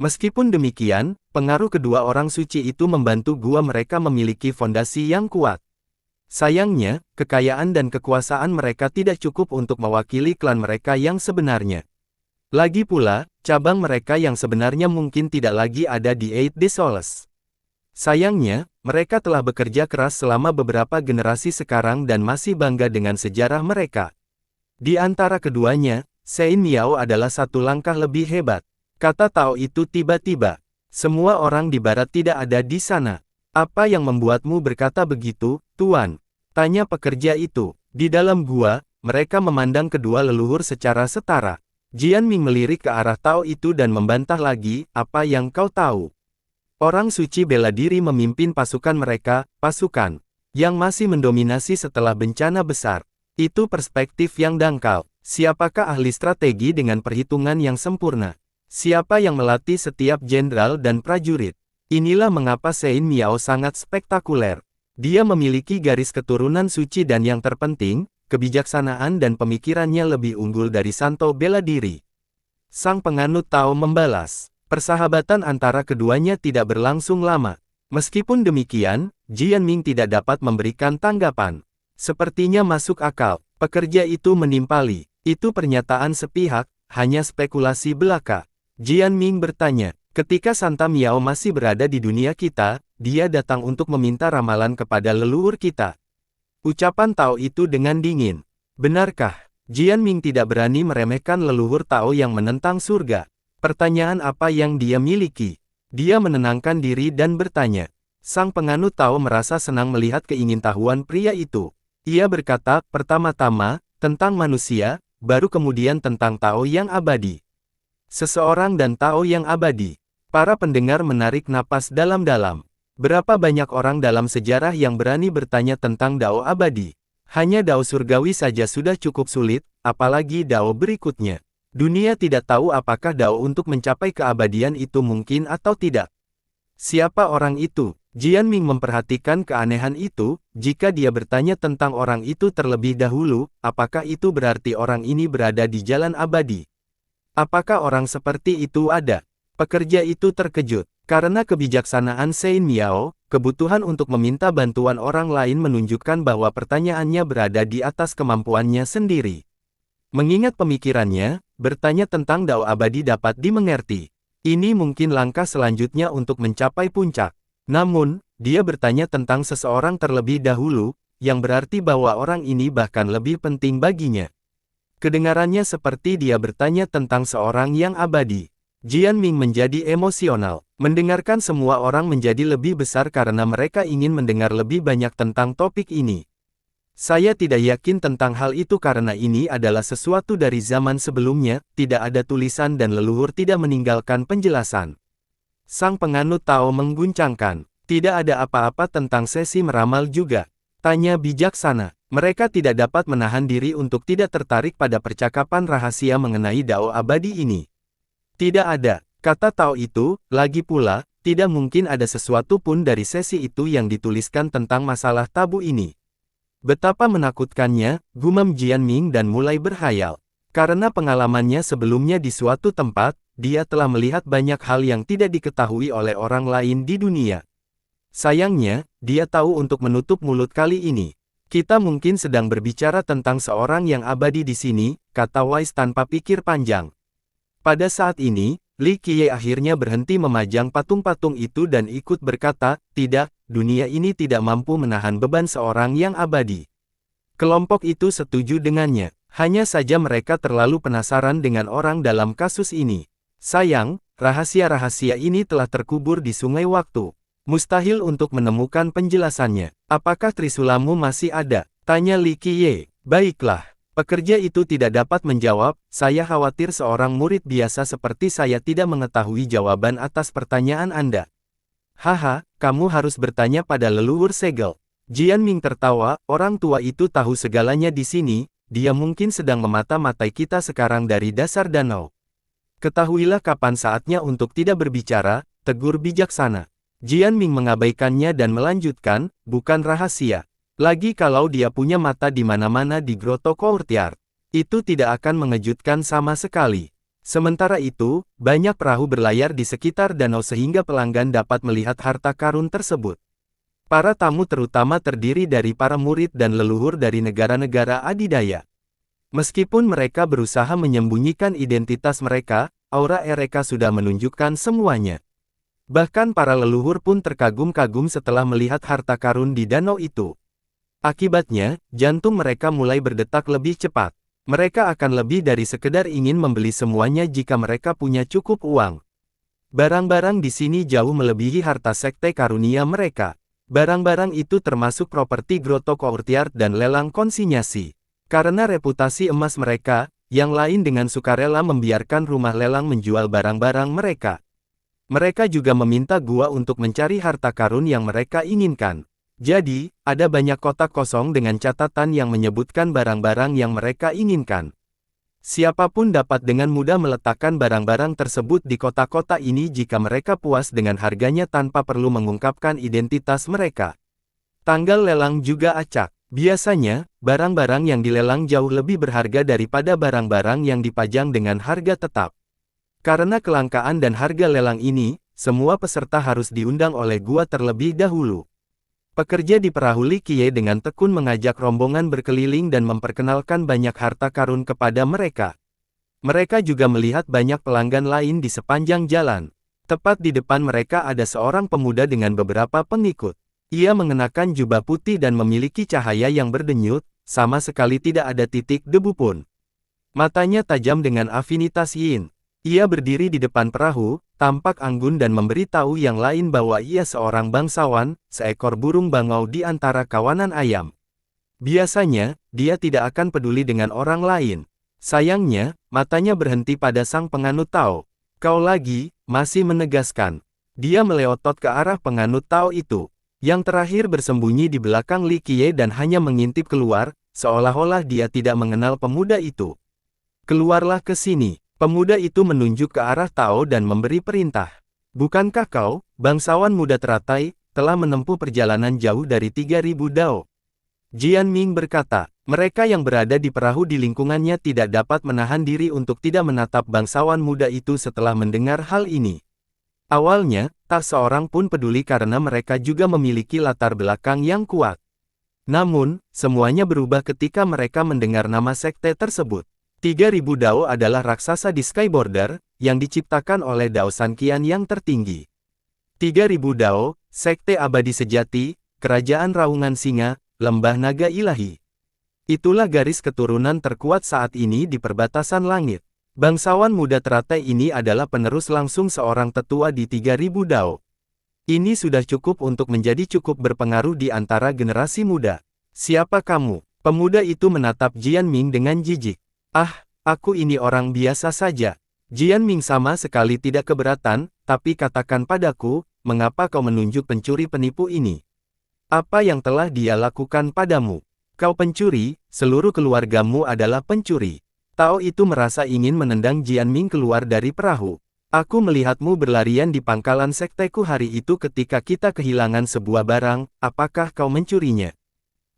Meskipun demikian, pengaruh kedua orang suci itu membantu gua mereka memiliki fondasi yang kuat. Sayangnya, kekayaan dan kekuasaan mereka tidak cukup untuk mewakili klan mereka yang sebenarnya. Lagi pula, cabang mereka yang sebenarnya mungkin tidak lagi ada di Eight de Soles. Sayangnya, mereka telah bekerja keras selama beberapa generasi sekarang dan masih bangga dengan sejarah mereka. Di antara keduanya, Sein Miao adalah satu langkah lebih hebat. Kata Tao itu tiba-tiba. Semua orang di barat tidak ada di sana. Apa yang membuatmu berkata begitu, Tuan? Tanya pekerja itu. Di dalam gua, mereka memandang kedua leluhur secara setara. Jian Ming melirik ke arah Tao itu dan membantah lagi, apa yang kau tahu? Orang suci bela diri memimpin pasukan mereka, pasukan yang masih mendominasi setelah bencana besar. Itu perspektif yang dangkal. Siapakah ahli strategi dengan perhitungan yang sempurna? Siapa yang melatih setiap jenderal dan prajurit? Inilah mengapa Sein Miao sangat spektakuler. Dia memiliki garis keturunan suci dan yang terpenting, kebijaksanaan dan pemikirannya lebih unggul dari Santo bela diri. Sang penganut Tao membalas. Persahabatan antara keduanya tidak berlangsung lama. Meskipun demikian, Jian Ming tidak dapat memberikan tanggapan. Sepertinya masuk akal. Pekerja itu menimpali. Itu pernyataan sepihak, hanya spekulasi belaka. Jian Ming bertanya, ketika Santa Miao masih berada di dunia kita, dia datang untuk meminta ramalan kepada leluhur kita. Ucapan Tao itu dengan dingin. Benarkah? Jian Ming tidak berani meremehkan leluhur Tao yang menentang surga. Pertanyaan apa yang dia miliki? Dia menenangkan diri dan bertanya. Sang penganut Tao merasa senang melihat keingintahuan pria itu. Ia berkata, pertama-tama, tentang manusia, baru kemudian tentang Tao yang abadi. Seseorang dan Tao yang abadi. Para pendengar menarik napas dalam-dalam. Berapa banyak orang dalam sejarah yang berani bertanya tentang Dao abadi? Hanya Dao surgawi saja sudah cukup sulit, apalagi Dao berikutnya. Dunia tidak tahu apakah Dao untuk mencapai keabadian itu mungkin atau tidak. Siapa orang itu? Jian Ming memperhatikan keanehan itu, jika dia bertanya tentang orang itu terlebih dahulu, apakah itu berarti orang ini berada di jalan abadi? Apakah orang seperti itu ada? Pekerja itu terkejut. Karena kebijaksanaan Sein Miao, kebutuhan untuk meminta bantuan orang lain menunjukkan bahwa pertanyaannya berada di atas kemampuannya sendiri. Mengingat pemikirannya, bertanya tentang Dao abadi dapat dimengerti. Ini mungkin langkah selanjutnya untuk mencapai puncak. Namun, dia bertanya tentang seseorang terlebih dahulu, yang berarti bahwa orang ini bahkan lebih penting baginya. Kedengarannya seperti dia bertanya tentang seorang yang abadi. Jian Ming menjadi emosional. Mendengarkan semua orang menjadi lebih besar karena mereka ingin mendengar lebih banyak tentang topik ini. Saya tidak yakin tentang hal itu karena ini adalah sesuatu dari zaman sebelumnya, tidak ada tulisan dan leluhur tidak meninggalkan penjelasan. Sang penganut Tao mengguncangkan. Tidak ada apa-apa tentang sesi meramal juga. Tanya bijaksana. Mereka tidak dapat menahan diri untuk tidak tertarik pada percakapan rahasia mengenai Dao abadi ini. Tidak ada, kata Tao itu, lagi pula, tidak mungkin ada sesuatu pun dari sesi itu yang dituliskan tentang masalah tabu ini. Betapa menakutkannya, gumam Jian Ming dan mulai berhayal. Karena pengalamannya sebelumnya di suatu tempat, dia telah melihat banyak hal yang tidak diketahui oleh orang lain di dunia. Sayangnya, dia tahu untuk menutup mulut kali ini. Kita mungkin sedang berbicara tentang seorang yang abadi di sini, kata Wise tanpa pikir panjang. Pada saat ini, Li Qiye akhirnya berhenti memajang patung-patung itu dan ikut berkata, tidak, dunia ini tidak mampu menahan beban seorang yang abadi. Kelompok itu setuju dengannya. Hanya saja mereka terlalu penasaran dengan orang dalam kasus ini. Sayang, rahasia-rahasia ini telah terkubur di sungai waktu. Mustahil untuk menemukan penjelasannya. Apakah trisulamu masih ada? Tanya Li Qiye. Baiklah. Pekerja itu tidak dapat menjawab, saya khawatir seorang murid biasa seperti saya tidak mengetahui jawaban atas pertanyaan Anda. Haha, kamu harus bertanya pada leluhur segel. Jian Ming tertawa, orang tua itu tahu segalanya di sini, dia mungkin sedang memata-matai kita sekarang dari dasar danau. Ketahuilah kapan saatnya untuk tidak berbicara, tegur bijaksana. Jian Ming mengabaikannya dan melanjutkan, bukan rahasia. Lagi kalau dia punya mata di mana-mana di Grotto Courtyard. Itu tidak akan mengejutkan sama sekali. Sementara itu, banyak perahu berlayar di sekitar danau sehingga pelanggan dapat melihat harta karun tersebut. Para tamu terutama terdiri dari para murid dan leluhur dari negara-negara adidaya. Meskipun mereka berusaha menyembunyikan identitas mereka, aura mereka sudah menunjukkan semuanya. Bahkan para leluhur pun terkagum-kagum setelah melihat harta karun di danau itu. Akibatnya, jantung mereka mulai berdetak lebih cepat. Mereka akan lebih dari sekedar ingin membeli semuanya jika mereka punya cukup uang. Barang-barang di sini jauh melebihi harta sekte karunia mereka. Barang-barang itu termasuk properti Grotto Courtyard dan lelang konsinyasi. Karena reputasi emas mereka, yang lain dengan sukarela membiarkan rumah lelang menjual barang-barang mereka. Mereka juga meminta gua untuk mencari harta karun yang mereka inginkan. Jadi, ada banyak kotak kosong dengan catatan yang menyebutkan barang-barang yang mereka inginkan. Siapapun dapat dengan mudah meletakkan barang-barang tersebut di kotak-kotak ini jika mereka puas dengan harganya tanpa perlu mengungkapkan identitas mereka. Tanggal lelang juga acak. Biasanya, barang-barang yang dilelang jauh lebih berharga daripada barang-barang yang dipajang dengan harga tetap. Karena kelangkaan dan harga lelang ini, semua peserta harus diundang oleh gua terlebih dahulu. Pekerja di perahu Li Qiye dengan tekun mengajak rombongan berkeliling dan memperkenalkan banyak harta karun kepada mereka. Mereka juga melihat banyak pelanggan lain di sepanjang jalan. Tepat di depan mereka ada seorang pemuda dengan beberapa pengikut. Ia mengenakan jubah putih dan memiliki cahaya yang berdenyut, sama sekali tidak ada titik debu pun. Matanya tajam dengan afinitas yin. Ia berdiri di depan perahu, tampak anggun dan memberitahu yang lain bahwa ia seorang bangsawan, seekor burung bangau di antara kawanan ayam. Biasanya, dia tidak akan peduli dengan orang lain. Sayangnya, matanya berhenti pada sang penganut Tao. Kau lagi, masih menegaskan. Dia meleotot ke arah penganut Tao itu. Yang terakhir bersembunyi di belakang Li Qiye dan hanya mengintip keluar, seolah-olah dia tidak mengenal pemuda itu. Keluarlah ke sini. Pemuda itu menunjuk ke arah Tao dan memberi perintah. Bukankah kau, bangsawan muda teratai, telah menempuh perjalanan jauh dari 3000 dao? Jian Ming berkata, mereka yang berada di perahu di lingkungannya tidak dapat menahan diri untuk tidak menatap bangsawan muda itu setelah mendengar hal ini. Awalnya, tak seorang pun peduli karena mereka juga memiliki latar belakang yang kuat. Namun, semuanya berubah ketika mereka mendengar nama sekte tersebut. 3000 Dao adalah raksasa di Skyborder, yang diciptakan oleh Dao Sanqian yang tertinggi. 3000 Dao, sekte abadi sejati, kerajaan raungan singa, lembah naga ilahi. Itulah garis keturunan terkuat saat ini di perbatasan langit. Bangsawan muda teratai ini adalah penerus langsung seorang tetua di 3000 Dao. Ini sudah cukup untuk menjadi cukup berpengaruh di antara generasi muda. Siapa kamu? Pemuda itu menatap Jian Ming dengan jijik. Ah, aku ini orang biasa saja. Jian Ming sama sekali tidak keberatan, tapi katakan padaku, mengapa kau menunjuk pencuri penipu ini? Apa yang telah dia lakukan padamu? Kau pencuri, seluruh keluargamu adalah pencuri. Tao itu merasa ingin menendang Jian Ming keluar dari perahu. Aku melihatmu berlarian di pangkalan sekteku hari itu ketika kita kehilangan sebuah barang, apakah kau mencurinya?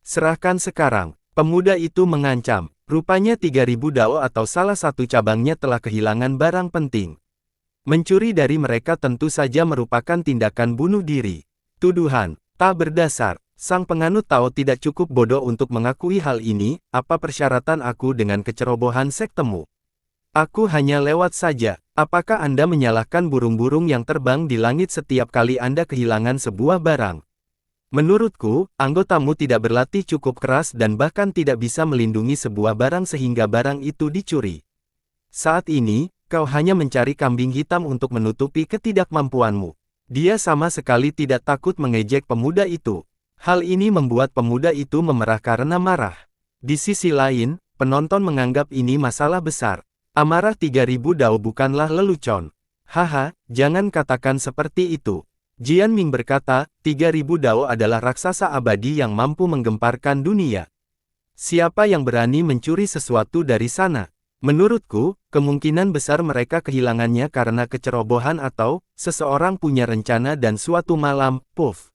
Serahkan sekarang. Pemuda itu mengancam. Rupanya 3000 Dao atau salah satu cabangnya telah kehilangan barang penting. Mencuri dari mereka tentu saja merupakan tindakan bunuh diri. Tuduhan tak berdasar. Sang penganut Tao tidak cukup bodoh untuk mengakui hal ini. Apa persyaratan aku dengan kecerobohan sektemu? Aku hanya lewat saja. Apakah Anda menyalahkan burung-burung yang terbang di langit setiap kali Anda kehilangan sebuah barang? Menurutku, anggotamu tidak berlatih cukup keras dan bahkan tidak bisa melindungi sebuah barang sehingga barang itu dicuri. Saat ini, kau hanya mencari kambing hitam untuk menutupi ketidakmampuanmu. Dia sama sekali tidak takut mengejek pemuda itu. Hal ini membuat pemuda itu memerah karena marah. Di sisi lain, penonton menganggap ini masalah besar. Amarah 3000 dao bukanlah lelucon. Haha, jangan katakan seperti itu. Jian Ming berkata, 3000 dao adalah raksasa abadi yang mampu menggemparkan dunia. Siapa yang berani mencuri sesuatu dari sana? Menurutku, kemungkinan besar mereka kehilangannya karena kecerobohan atau seseorang punya rencana dan suatu malam, puff.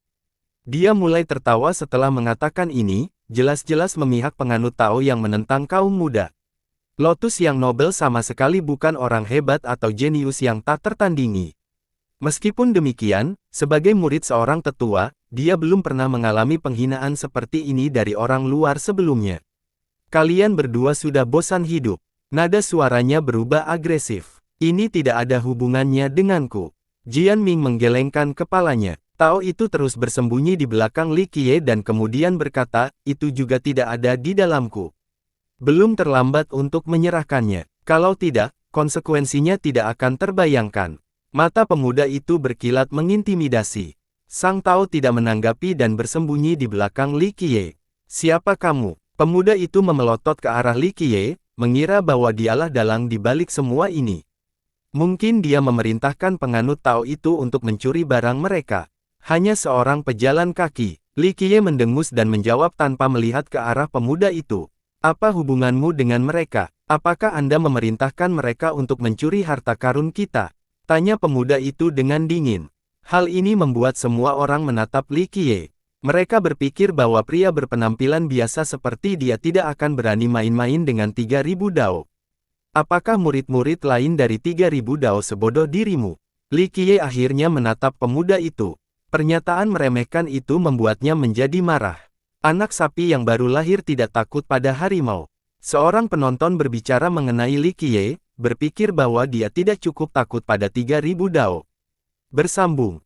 Dia mulai tertawa setelah mengatakan ini, jelas-jelas memihak penganut Tao yang menentang kaum muda. Lotus yang nobel sama sekali bukan orang hebat atau jenius yang tak tertandingi. Meskipun demikian, sebagai murid seorang tetua, dia belum pernah mengalami penghinaan seperti ini dari orang luar sebelumnya. Kalian berdua sudah bosan hidup. Nada suaranya berubah agresif. Ini tidak ada hubungannya denganku. Jian Ming menggelengkan kepalanya. Tao itu terus bersembunyi di belakang Li Qiye dan kemudian berkata, itu juga tidak ada di dalamku. Belum terlambat untuk menyerahkannya. Kalau tidak, konsekuensinya tidak akan terbayangkan. Mata pemuda itu berkilat mengintimidasi. Sang Tao tidak menanggapi dan bersembunyi di belakang Li Qiye. Siapa kamu? Pemuda itu memelotot ke arah Li Qiye, mengira bahwa dialah dalang di balik semua ini. Mungkin dia memerintahkan penganut Tao itu untuk mencuri barang mereka. Hanya seorang pejalan kaki. Li Qiye mendengus dan menjawab tanpa melihat ke arah pemuda itu. Apa hubunganmu dengan mereka? Apakah Anda memerintahkan mereka untuk mencuri harta karun kita? Tanya pemuda itu dengan dingin. Hal ini membuat semua orang menatap Li Qiye. Mereka berpikir bahwa pria berpenampilan biasa seperti dia tidak akan berani main-main dengan 3000 dao. Apakah murid-murid lain dari 3000 dao sebodoh dirimu? Li Qiye akhirnya menatap pemuda itu. Pernyataan meremehkan itu membuatnya menjadi marah. Anak sapi yang baru lahir tidak takut pada harimau. Seorang penonton berbicara mengenai Li Qiye, berpikir bahwa dia tidak cukup takut pada 3000 dao. Bersambung.